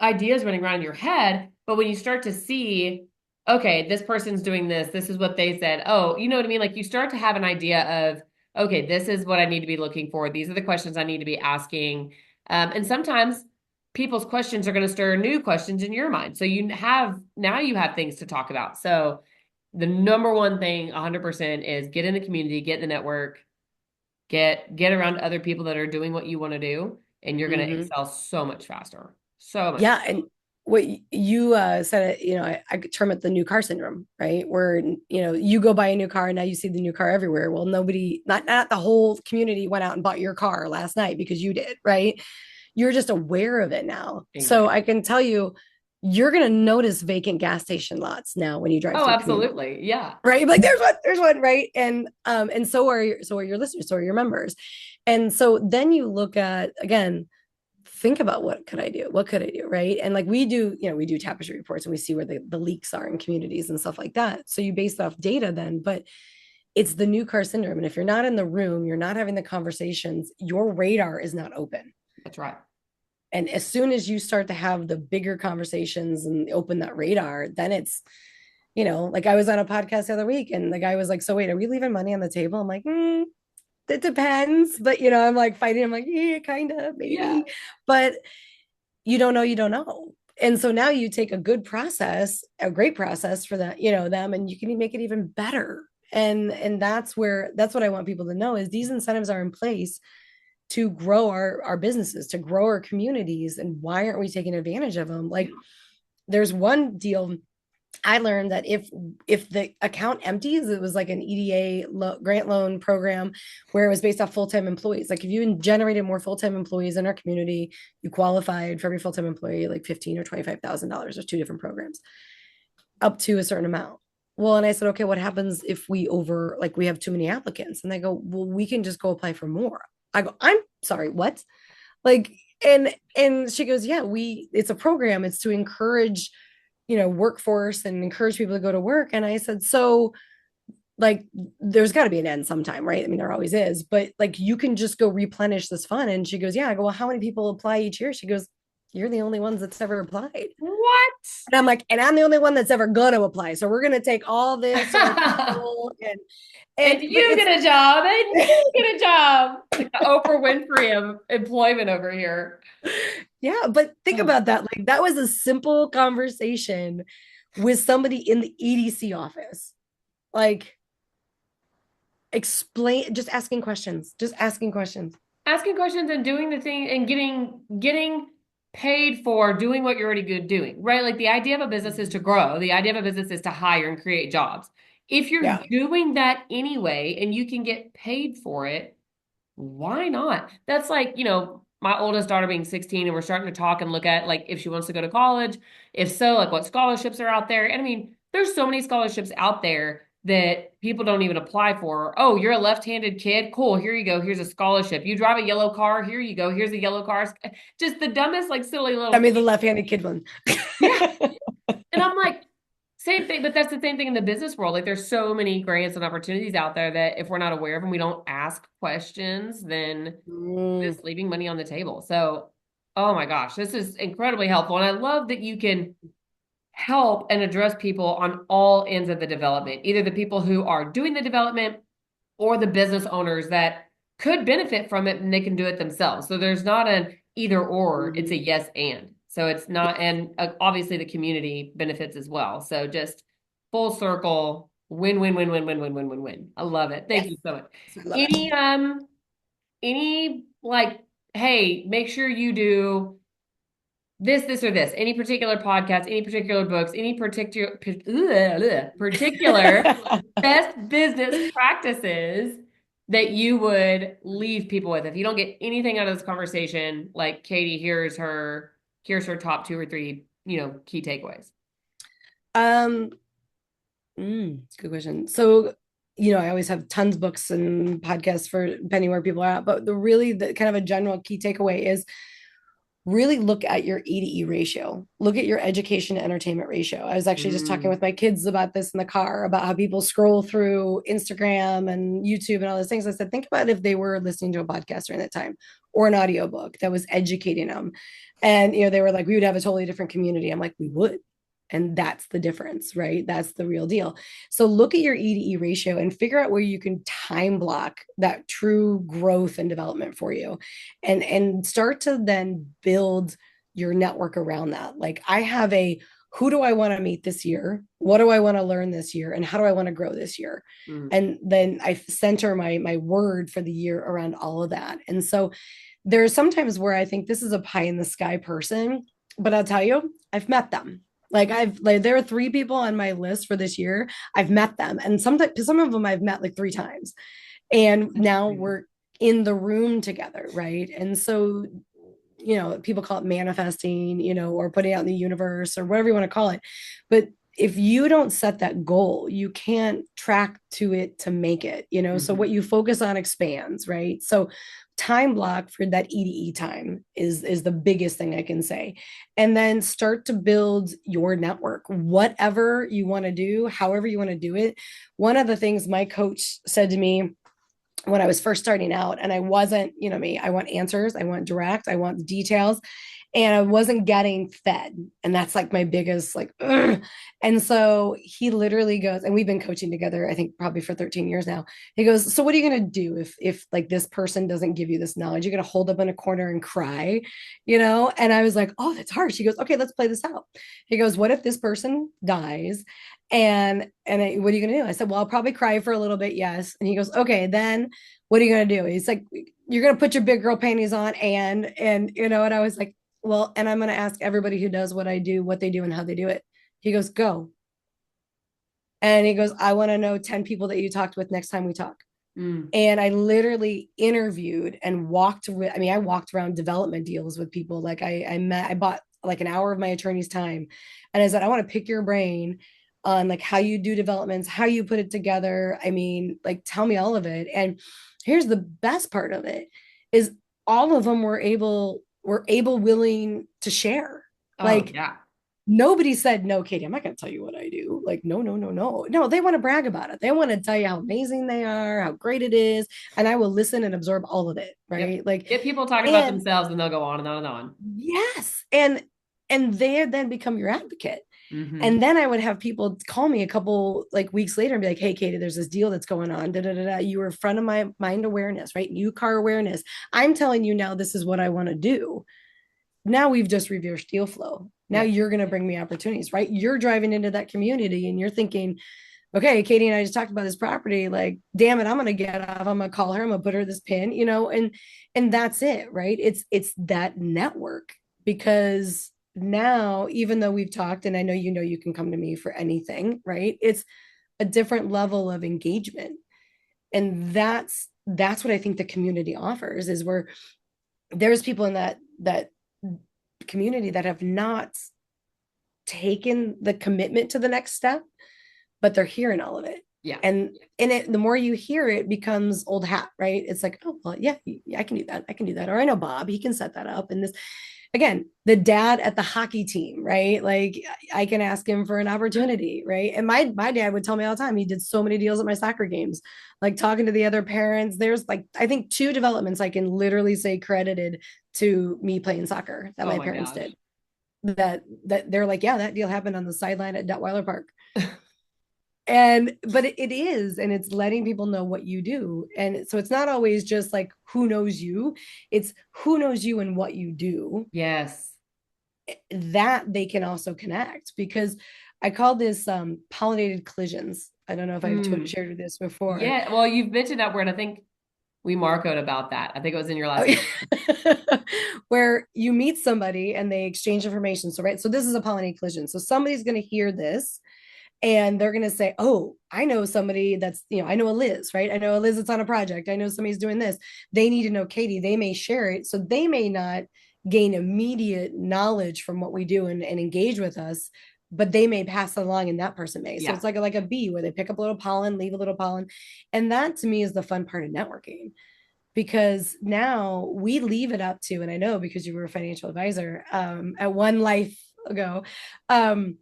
ideas running around in your head. But when you start to see, okay, this person's doing this. This is what they said. Oh, you know what I mean? Like you start to have an idea of, okay, this is what I need to be looking for. These are the questions I need to be asking. And sometimes people's questions are going to stir new questions in your mind. So you have things to talk about. So the number one thing 100% is get in the community, get in the network, get around other people that are doing what you want to do, and you're going to Hmm. excel so much faster. So much. Yeah, and what you said, it, I could term it the new car syndrome, right? Where you go buy a new car and now you see the new car everywhere. Well, nobody, not the whole community went out and bought your car last night because you did, right? You're just aware of it now. So I Exactly. can tell you, you're gonna notice vacant gas station lots now when you drive Oh, through community, absolutely. Yeah. right? Like there's one, right? And so are your listeners, so are your members. And so then you look at again, think about what could I do? What could I do? Right. And like we do tapestry reports and we see where the leaks are in communities and stuff like that. So you base it off data then, but it's the new car syndrome. And if you're not in the room, you're not having the conversations, your radar is not open. That's right. And as soon as you start to have the bigger conversations and open that radar, then like I was on a podcast the other week and the guy was like, so wait, are we leaving money on the table? I'm like, it depends. But I'm like fighting. I'm like, yeah, kind of, Yeah. maybe. But you don't know. And so now you take a good process, a great process for that, them, and you can make it even better. And that's what I want people to know is these incentives are in place to grow our businesses, to grow our communities. And why aren't we taking advantage of them? Like there's one deal I learned that if the account empties, it was like an grant loan program where it was based off full-time employees. Like if you generated more full-time employees in our community, you qualified for every full-time employee like 15 or $25,000. There's two different programs up to a certain amount. Well, and I said, okay, what happens if we have too many applicants? And they go, well, we can just go apply for more. I go, I'm sorry, what? Like, and she goes, yeah, it's a program. It's to encourage workforce and encourage people to go to work. And I said, so like there's got to be an end sometime, right? I mean, there always is, but like you can just go replenish this fund. And she goes, yeah. I go, well, how many people apply each year? She goes, you're the only ones that's ever applied. What? And I'm like, and I'm the only one that's ever gonna apply. So we're gonna take all this to our And people and but you get a job, and you get a job. Like the Oprah Winfrey of employment over here. yeah, but think Oh, about that. Like that was a simple conversation with somebody in the EDC office. Like explain just asking questions. asking questions and doing the thing and getting paid for doing what you're already good doing, right? Like the idea of a business is to grow. The idea of a business is to hire and create jobs. If you're Yeah. doing that anyway and you can get paid for it, why not? That's like, my oldest daughter being 16 and we're starting to talk and look at like if she wants to go to college. If so, like what scholarships are out there. And I mean, there's so many scholarships out there that people don't even apply for. Oh, you're a left-handed kid? Cool. Here you go. Here's a scholarship. You drive a yellow car? Here you go. Here's a yellow car. Just the dumbest, like silly I little mean thing. the left-handed kid one. Yeah. And I'm like, same thing, but that's the same thing in the business world. Like there's so many grants and opportunities out there that if we're not aware of them, we don't ask questions, then Mm, just leaving money on the table. So, oh my gosh, this is incredibly helpful. And I love that you can help and address people on all ends of the development, either the people who are doing the development or the business owners that could benefit from it and they can do it themselves. So there's not an either or, it's a mhm. yes and. So it's not, and obviously the community benefits as well. So just full circle, win, win, win, win, win, win, win, win, win. I love it. Thank Yes. you so much. I love it. Any like, hey, make sure you do this, or this, any particular podcast, any particular books, any particular best business practices that you would leave people with. If you don't get anything out of this conversation, like Katie, here's her top two or three, key takeaways. um good question. So I always have tons of books and podcasts for depending where people are at, but the kind of a general key takeaway is really look at your E to E ratio. Look at your education to entertainment ratio. I was actually just talking Mm, with my kids about this in the car about how people scroll through Instagram and YouTube and all those things. I said, think about if they were listening to a podcast during that time or an audiobook that was educating them. And they were like, we would have a totally different community. I'm like, we would. And that's the difference, right? That's the real deal. So look at your E to E ratio and figure out where you can time block that true growth and development for you. And start to then build your network around that. Like I have a who do I want to meet this year? What do I want to learn this year? And how do I want to grow this year? Mm. And then I center my word for the year around all of that. And so there's sometimes where I think this is a pie in the sky person, but I'll tell you, I've met them. Like there are three people on my list for this year. I've met them, and sometimes some of them I've met like three times, and That's now crazy. we're in the room together, right? And so people call it manifesting, or putting out in the universe or whatever you want to call it. But if you don't set that goal, you can't track to it to make it. So Mm-hmm. what you focus on expands, right? So time block for that EDE time is the biggest thing I can say. And then start to build your network, whatever you want to do, however you want to do it. One of the things my coach said to me when I was first starting out, and I wasn't, me, I want answers, I want direct, I want details, and I wasn't getting fed. And that's like my biggest, like, ugh. And so he literally goes, and we've been coaching together, I think probably for 13 years now. He goes, so what are you going to do if like this person doesn't give you this knowledge? You're going to hold up in a corner and cry? And I was like, oh, that's harsh. He goes, okay, let's play this out. He goes, what if this person dies what are you gonna do? I said, well, I'll probably cry for a little bit, yes. And he goes, okay, then what are you gonna do? He's like, you're gonna put your big girl panties on and I was like, well, and I'm gonna ask everybody who does what I do, what they do and how they do it. He goes, go. And he goes, I want to know 10 people that you talked with next time we talk. Mm. And I literally interviewed and I walked around development deals with people. Like I bought like an hour of my attorney's time. And I said, I want to pick your brain on like how you do developments, how you put it together. I mean, like tell me all of it. And here's the best part of it is all of them were able willing to share. Oh Like yeah. nobody said, no, Katie, I'm not going to tell you what I do. Like, no, no, no, no. No, they want to brag about it. They want to tell you how amazing they are, how great it is. And I will listen and absorb all of it. Yep. Right. Like, Get people talking about and themselves and they'll go on and on and on. yes. And they then become your advocate. Mm-hmm. And then I would have people call me a couple like weeks later and be like, hey, Katie, there's this deal that's going on. Da, da, da, da. You were front of my mind awareness, right? New car awareness. I'm telling you now, this is what I want to do. Now we've just reversed deal flow. Now Yep. you're going to bring me opportunities, right? You're driving into that community and you're thinking, okay, Katie and I just talked about this property. Like, damn it, I'm going to get off. I'm going to call her. I'm going to put her this pin, and that's it, right? It's that network because now, even though we've talked and I know you can come to me for anything, right? It's a different level of engagement. And that's what I think the community offers is where there's people in that community that have not taken the commitment to the next step, but they're hearing all of it. Yeah. And the more you hear it becomes old hat, right? It's like, oh well, yeah, I can do that. I can do that. Or I know Bob, he can set that up. And this again, the dad at the hockey team, right? Like I can ask him for an opportunity, right? And my dad would tell me all the time, he did so many deals at my soccer games, like talking to the other parents. There's like I think two developments I can literally say credited to me playing soccer that Oh my my parents gosh. did. That they're like, yeah, that deal happened on the sideline at Detweiler Park. But it is, and it's letting people know what you do. And so it's not always just like who knows you, it's who knows you and what you do Yes. that they can also connect because I call this pollinated collisions. I don't know if I've Mm. shared this before. Yeah. Well, you've mentioned that word. I think we marcoed about that. I think it was in your Oh, last yeah. one. Where you meet somebody and they exchange information. So, right. So, this is a pollinated collision. So, somebody's going to hear this and they're going to say, oh, I know somebody I know a Liz, right? I know a Liz that's on a project. I know somebody's doing this. They need to know Katie. They may share it. So, they may not gain immediate knowledge from what we do and engage with us, but they may pass it along and that person may. So, Yeah. it's like a bee where they pick up a little pollen, leave a little pollen. And that to me is the fun part of networking because now we leave it up to, and I know because you were a financial advisor at one life ago, um,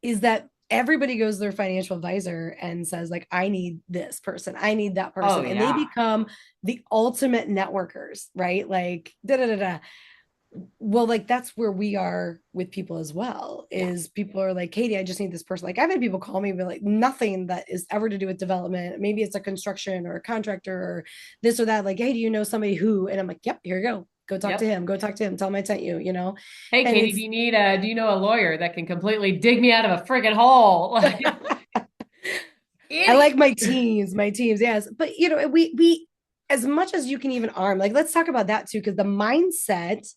is that everybody goes to their financial advisor and says like, I need this person, I need that Oh person. And they yeah. become the ultimate networkers, right? Like, da da da da. well, like that's where we are with people as well, Yeah. is people are like, Katie, I just need this person. Like I've had people call me, but like nothing that is ever to do with development. Maybe it's a construction or a contractor or this or that. Like, hey, do you know somebody who? And I'm like, yep, here you go. Go talk to Yep. him. Go talk to him. Tell him I sent you, you know? Hey, And Katie, it's do you know a lawyer that can completely dig me out of a friggin' hole? Like, I any. like my teams, yes. But you know, we as much as you can even arm, like let's talk about that too, because the mindset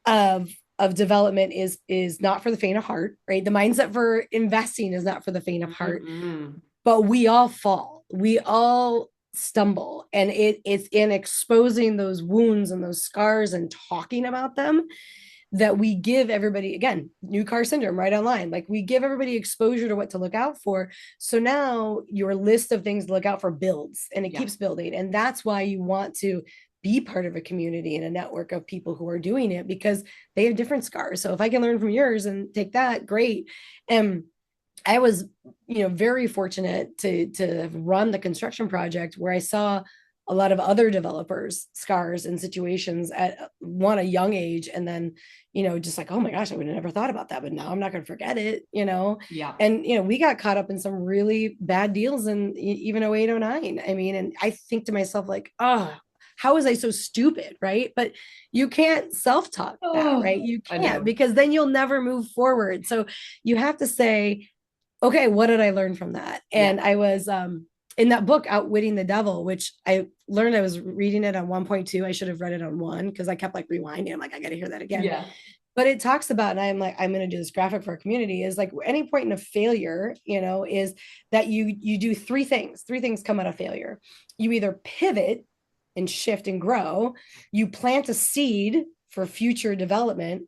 of development is not for the faint of heart, right? The mindset for investing is not for the faint of heart, Mm-mm. but we all fall. We all stumble. And it's in exposing those wounds and those scars and talking about them that we give everybody, again, new car syndrome right online, like we give everybody exposure to what to look out for. So now your list of things to look out for builds, and it Yeah. keeps building. And that's why you want to be part of a community and a network of people who are doing it, because they have different scars. So if I can learn from yours and take that, great. And I was, very fortunate to run the construction project where I saw a lot of other developers scars and situations at a young age, and then just like, oh my gosh, I would have never thought about that, but now I'm not going to forget it. Yeah. And we got caught up in some really bad deals in even 0809. I mean, and I think to myself like, oh, how was I so stupid, right? But you can't self-talk that, right? Oh, You I can't, know. because then you'll never move forward. So you have to say, okay, what did I learn from that? Yeah. And I was in that book, Outwitting the Devil, which I learned, I was reading it on 1.2. I should have read it on one, because I kept like rewinding. I'm like, I got to hear that again. Yeah. But it talks about, and I'm like, I'm going to do this graphic for our community, is like any point in a failure, is that you do three things. Three things come out of failure. You either pivot and shift and grow, you plant a seed for future development,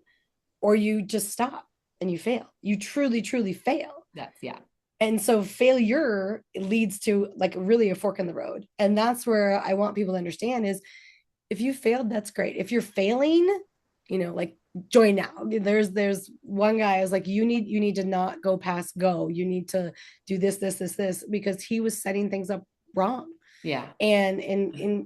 or you just stop and you fail. You truly, truly fail. That's, yeah. And so failure leads to like really a fork in the road. And that's where I want people to understand is, if you failed, that's great. If you're failing, like, join now. There's one guy, I was like, you need to not go past go. You need to do this, because he was setting things up wrong Yeah. and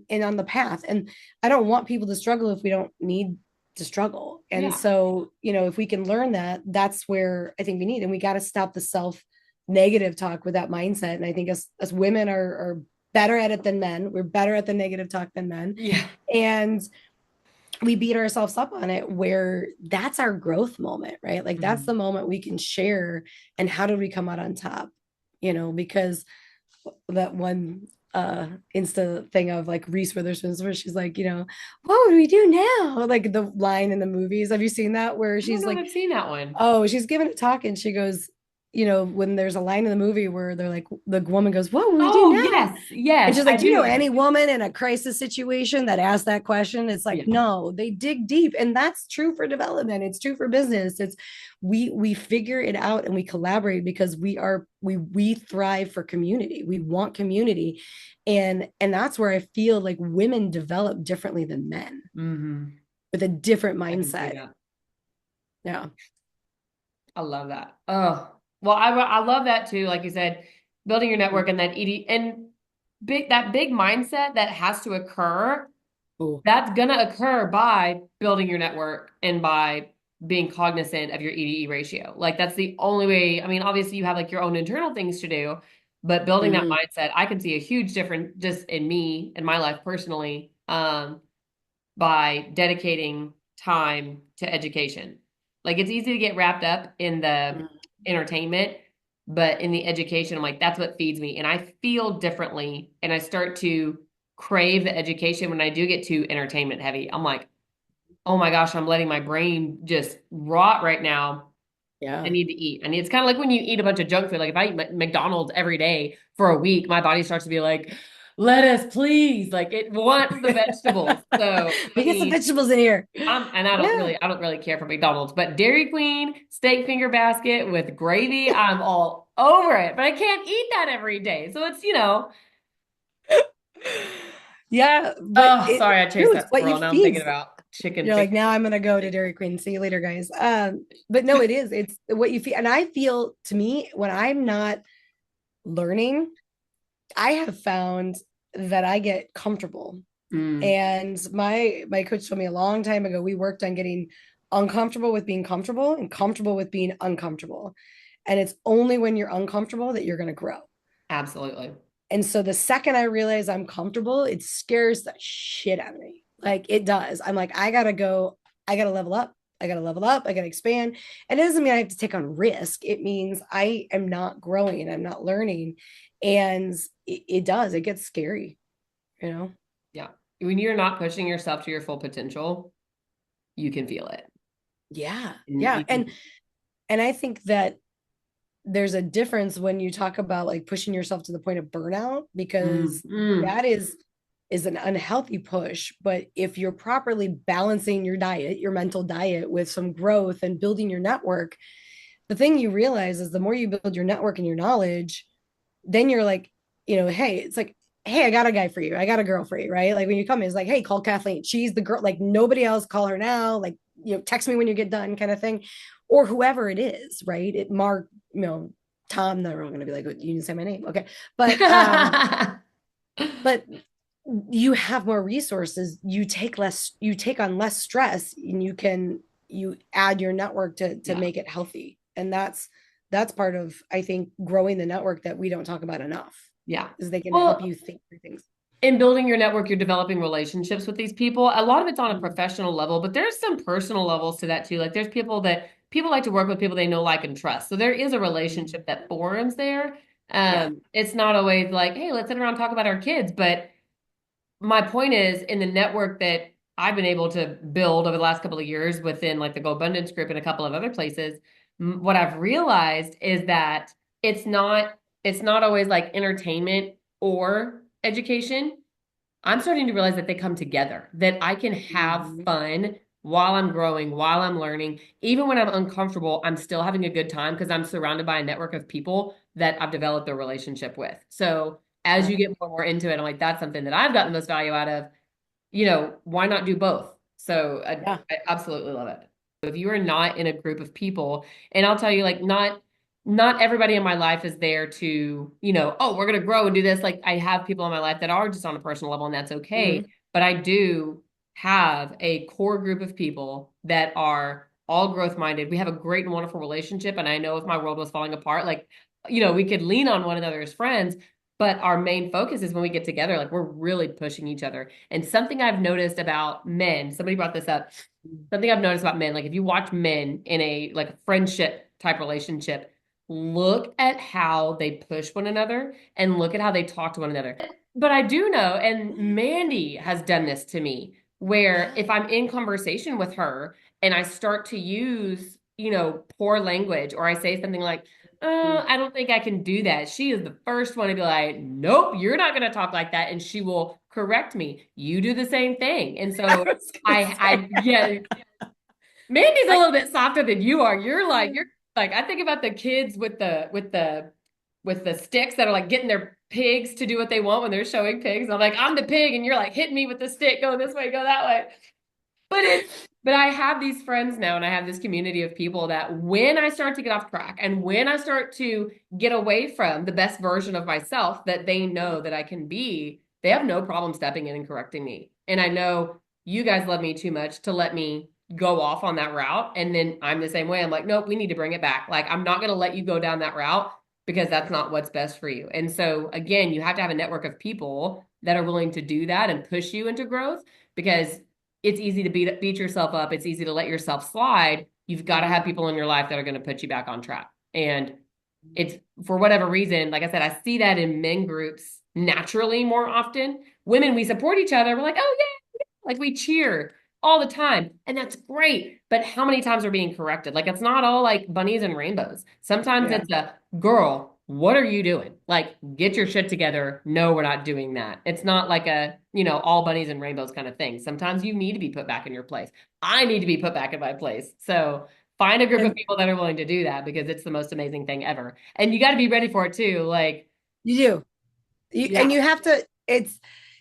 on the path. And I don't want people to struggle if we don't need to struggle. And Yeah. so, if we can learn that, that's where I think we need, and we got to stop the self negative talk with that mindset. And I think as women are better at it than men. We're better at the negative talk than men. Yeah. And we beat ourselves up on it, where that's our growth moment, right? Like that's Mhm. the moment we can share. And how did we come out on top? Because that one insta thing of like Reese Witherspoon's, where she's like, what would we do now? Like the line in the movies. Have you seen that, where I don't she's know if like, I've seen that one. oh, she's giving a talk and she goes, when there's a line in the movie where they're like, the woman goes, what would we do Oh, now? yes. And Yes, she's I like, do you know do. any woman in a crisis situation that asked that question? It's like, Yeah. no, they dig deep. And that's true for development. It's true for business. It's we figure it out and we collaborate, because we thrive for community. We want community. And that's where I feel like women develop differently than men, Hmm. with a different I can see mindset. that. Yeah. I love that. Oh, well, I love that too. Like you said, building your network and that ED and big mindset that has to occur. Ooh. That's gonna occur by building your network and by being cognizant of your EDE ratio. Like that's the only way. I mean, obviously you have like your own internal things to do, but building that Mhm. mindset, I can see a huge difference just in me in my life personally, by dedicating time to education. Like it's easy to get wrapped up in the entertainment, but in the education, I'm like, that's what feeds me. And I feel differently and I start to crave the education when I do get too entertainment heavy. I'm like, oh my gosh, I'm letting my brain just rot right now. I Yeah. need to eat. It's kind of like when you eat a bunch of junk food. Like if I eat McDonald's every day for a week, my body starts to be like, lettuce, please. Like it wants the vegetables. So We I get some need vegetables in here. and Yeah. I don't really care for McDonald's, but Dairy Queen steak finger basket with gravy, I'm all over it. But I can't eat that every day. So it's, Yeah, but oh, sorry, I chased it's that what you squirrel. Now I'm thinking feed. about chicken You're like, finger. now I'm gonna go to Dairy Queen. See you later, guys. But no, it's what you feel. And I feel, to me, when I'm not learning, I have found that I get comfortable. Mm, And my coach told me a long time ago, we worked on getting uncomfortable with being comfortable and comfortable with being uncomfortable. And it's only when you're uncomfortable that you're going to grow. absolutely. And so the second I realize I'm comfortable, it scares the shit out of me. Like it does. I'm like, I gotta go, I gotta level up. I gotta level up. I gotta expand. And it doesn't mean I have to take on risk. It means I am not growing and I'm not learning. And it does, it gets scary, you know? Yeah. When you're not pushing yourself to your full potential, you can feel it. Yeah. And Yeah. you can, And I think that there's a difference when you talk about like pushing yourself to the point of burnout, mm, because mm, that is an unhealthy push. But if you're properly balancing your diet, your mental diet, with some growth and building your network, the thing you realize is the more you build your network and your knowledge, then you're like, hey, it's like, hey, I got a guy for you, I got a girl for you, right? Like when you come in, it's like, hey, call Kathleen, she's the girl, like nobody else, call her now, like, text me when you get done, kind of thing. Or whoever it is, right? It Mark, Tom, they're all gonna be like, you didn't say my name, okay. but um mm. but you have more resources, you take on less stress, and you add your network to Yeah. make it healthy. And that's part of, I think, growing the network that we don't talk about enough, Yeah. is they can help Well, you think through things. in building your network, you're developing relationships with these people. A lot of it's on a Mhm. professional level, but there's some personal levels to that too. Like there's people like to work with people they know, like, and trust. So there is a relationship that forms there. Yeah. It's not always like, hey, let's sit around and talk about our kids. But my point is, in the network that I've been able to build over the last couple of years within like the Go Abundance group and a couple of other places, what I've realized is that it's not it's not always like entertainment or education. I'm starting to realize that they come together, that I can have Mhm. fun while I'm growing, while I'm learning. Even when I'm uncomfortable, I'm still having a good time because I'm surrounded by a network of people that I've developed a relationship with. So as Yeah. you get more and more into it, I'm like, that's something that I've gotten the most value out of. Why not do both? So Yeah. I absolutely love it. If you are not in a group of people, and I'll tell you, like, not everybody in my life is there to, oh, we're gonna grow and do this. Like, I have people in my life that are just on a personal level, and that's okay. Mhm. But I do have a core group of people that are all growth minded. We have a great and wonderful relationship, and I know if my world was falling apart, like, we could lean on one another as friends. But our main focus is when we get together, like we're really pushing each other. And something I've noticed about men, somebody brought this up, something I've noticed about men, like if you watch men in a like a friendship type relationship, look at how they push one another and look at how they talk to one another. But I do know, and Mandy has done this to me, where if I'm in conversation with her and I start to use, poor language, or I say something like, I don't think I can do that. She is the first one to be like, nope, you're not going to talk like that. And she will correct me. You do the same thing. And I so was gonna say. yeah, Mandy's a I, little bit softer than you are. You're like, I think about the kids with the sticks that are like getting their pigs to do what they want when they're showing pigs. I'm like, I'm the pig, and you're like hitting me with the stick, go this way, go that way. But I have these friends now, and I have this community of people that when I start to get off track and when I start to get away from the best version of myself that they know that I can be, they have no problem stepping in and correcting me. And I know you guys love me too much to let me go off on that route. And then I'm the same way. I'm like, nope, we need to bring it back. Like, I'm not going to let you go down that route because that's not what's best for you. And so, again, you have to have a network of people that are willing to do that and push you into growth because it's easy to beat yourself up. It's easy to let yourself slide. You've got to have people in your life that are going to put you back on track. And it's for whatever reason, like I said, I see that in men groups naturally more often. Women, we support each other. We're like, oh yeah, like we cheer all the time. And that's great. But how many times are being corrected? Like it's not all like bunnies and rainbows. Sometimes yeah. it's a girl, what are you doing? Like, get your shit together. No, we're not doing that. It's not like a, all bunnies and rainbows kind of thing. Sometimes you need to be put back in your place. I need to be put back in my place. So find a group of And people that are willing to do that because it's the most amazing thing ever. And you got to be ready for it too. Like, you do. And yeah.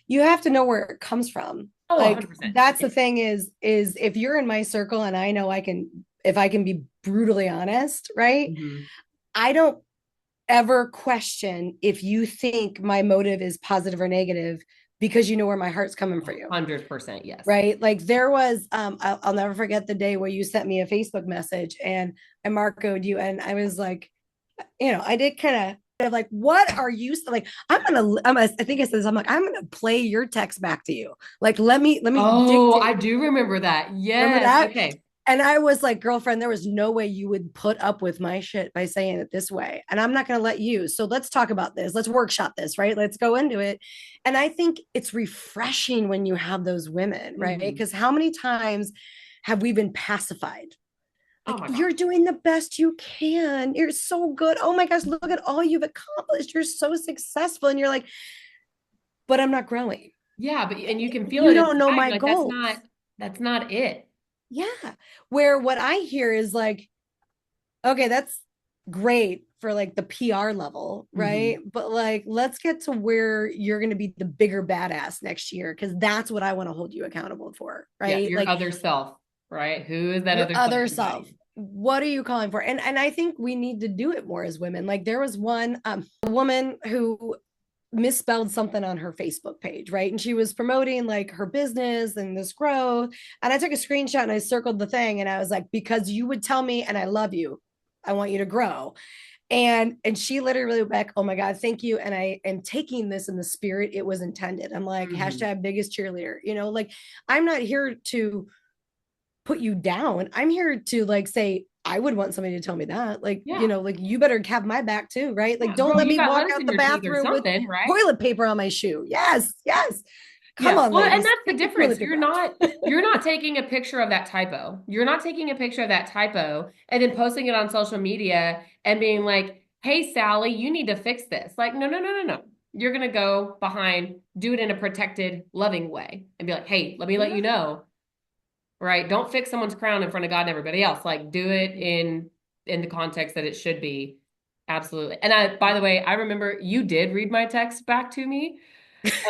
you have to know where it comes from. Oh, Like 100%. that's the thing, is if you're in my circle and I know I can, if I can be brutally honest, right? Mhm. I don't ever question if you think my motive is positive or negative, because you know where my heart's coming for you. 100%, yes. Right. Like there was, I'll never forget the day where you sent me a Facebook message and I marcoed you. And I was like, I did kind of like, what are you like? I think I said this, I'm like, I'm going to play your text back to you. Like, let me Oh, I dictate. do remember that. Remember Yes. that? Okay. And I was like, girlfriend, there was no way you would put up with my shit by saying it this way. And I'm not going to let you. So let's talk about this. Let's workshop this, right? Let's go into it. And I think it's refreshing when you have those women, right? Mhm. Because how many times have we been pacified? Oh Like, my you're gosh. doing the best you can. You're so good. Oh my gosh, look at all you've accomplished. You're so successful. And you're like, but I'm not growing. Yeah, but and you can feel You it don't know inside. my You're like, goals. that's not it. Yeah. Where what I hear is like, okay, that's great for like the PR level, right? Mhm. But like, let's get to where you're going to be the bigger badass next year because that's what I want to hold you accountable for, Yeah, right? your Like other self, right? Who is that your other self other you're self. inviting? What are you calling for? And I think we need to do it more as women. Like there was one a woman who misspelled something on her Facebook page, right? And she was promoting like her business and this growth. And I took a screenshot and I circled the thing and I was like, because you would tell me and I love you. I want you to grow. And she literally went back, oh my God, thank you. And I am taking this in the spirit it was intended. I'm like, Mhm. hashtag biggest cheerleader, like I'm not here to put you down. I'm here to like say, I would want somebody to tell me that. Like, Yeah. like you better have my back too, right? Like, Yeah. don't Girl, let you me got walk lettuce out in the your teeth or bathroom with something, right? toilet paper on my shoe. Yes, yes. Come Yeah. on, Well, and ladies. that's the Take the toilet difference. paper You're out. not taking a picture of that typo. You're not taking a picture of that typo and then posting it on social media and being like, "Hey, Sally, you need to fix this." Like, no, no, no, no, no. You're gonna go behind, do it in a protected, loving way, and be like, "Hey, let me let you Yeah. know, right? Don't fix someone's crown in front of God and everybody else. Like, do it in the context that it should be." Absolutely. And by the way, I remember you did read my text back to me.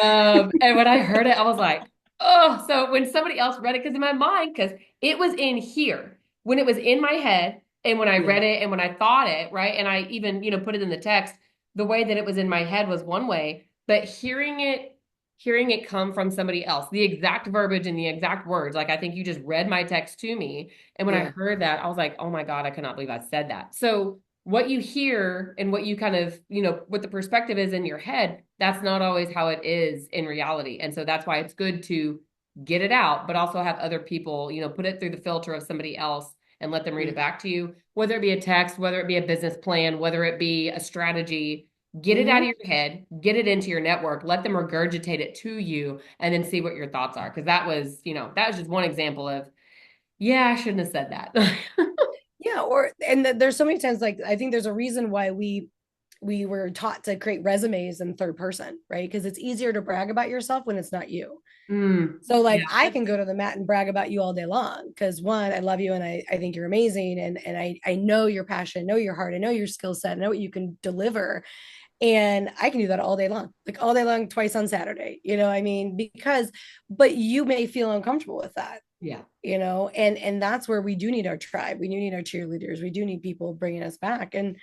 And when I heard it, I was like, oh, so when somebody else read it, because in my mind, because it was in here, when it was in my head, and when I Yeah. read it and when I thought it, right, and I even, put it in the text, the way that it was in my head was one way, but hearing it come from somebody else, the exact verbiage and the exact words, like I think you just read my text to me. And when I Yeah. heard that, I was like, oh my God, I cannot believe I said that. So what you hear and what you kind of, what the perspective is in your head, that's not always how it is in reality. And so that's why it's good to get it out, but also have other people, put it through the filter of somebody else and let them read it back to you, whether it be a text, whether it be a business plan, whether it be a strategy. Get it out of Mm-hmm. your head, get it into your network, let them regurgitate it to you, and then see what your thoughts are. Because that was just one example of, yeah, I shouldn't have said that. Yeah. There's so many times, like, I think there's a reason why we were taught to create resumes in third person, right? Because it's easier to brag about yourself when it's not you. So like Yeah, I that's can go to the mat and brag about you all day long because one, I love you and I think you're amazing. And I know your passion, I know your heart, I know your skill set, I know what you can deliver. And I can do that all day long, like all day long, twice on Saturday, I mean, but you may feel uncomfortable with that, yeah. and that's where we do need our tribe. We do need our cheerleaders. We do need people bringing us back. And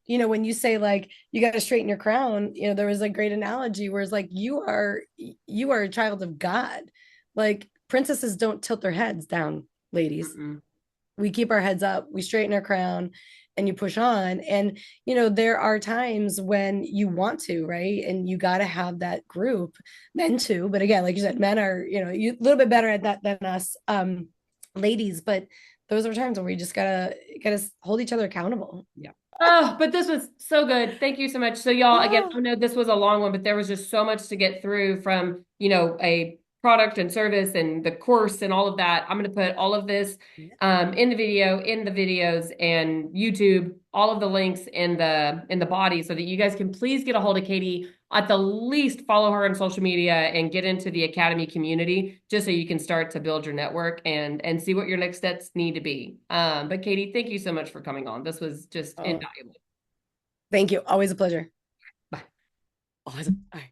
when you say like you got to straighten your crown, there was a great analogy where it's like you are a child of God. Like princesses don't tilt their heads down, ladies. Mm-mm. We keep our heads up, we straighten our crown, and you push on. And there are times when you want to, right? And you got to have that group, men too. But again, like you said, men are a little bit better at that than us, ladies. But those are times when we just gotta hold each other accountable. Yeah. Oh, but this was so good. Thank you so much. So y'all, again, Oh, I know this was a long one, but there was just so much to get through from, a product and service and the course and all of that. I'm going to put all of this in the video, in the videos and YouTube, all of the links in the body so that you guys can please get a hold of Katie. At the least, follow her on social media and get into the Academy community just so you can start to build your network and see what your next steps need to be. But Katie, thank you so much for coming on. This was just oh, invaluable. thank you. Always a pleasure. Bye. Awesome. All right.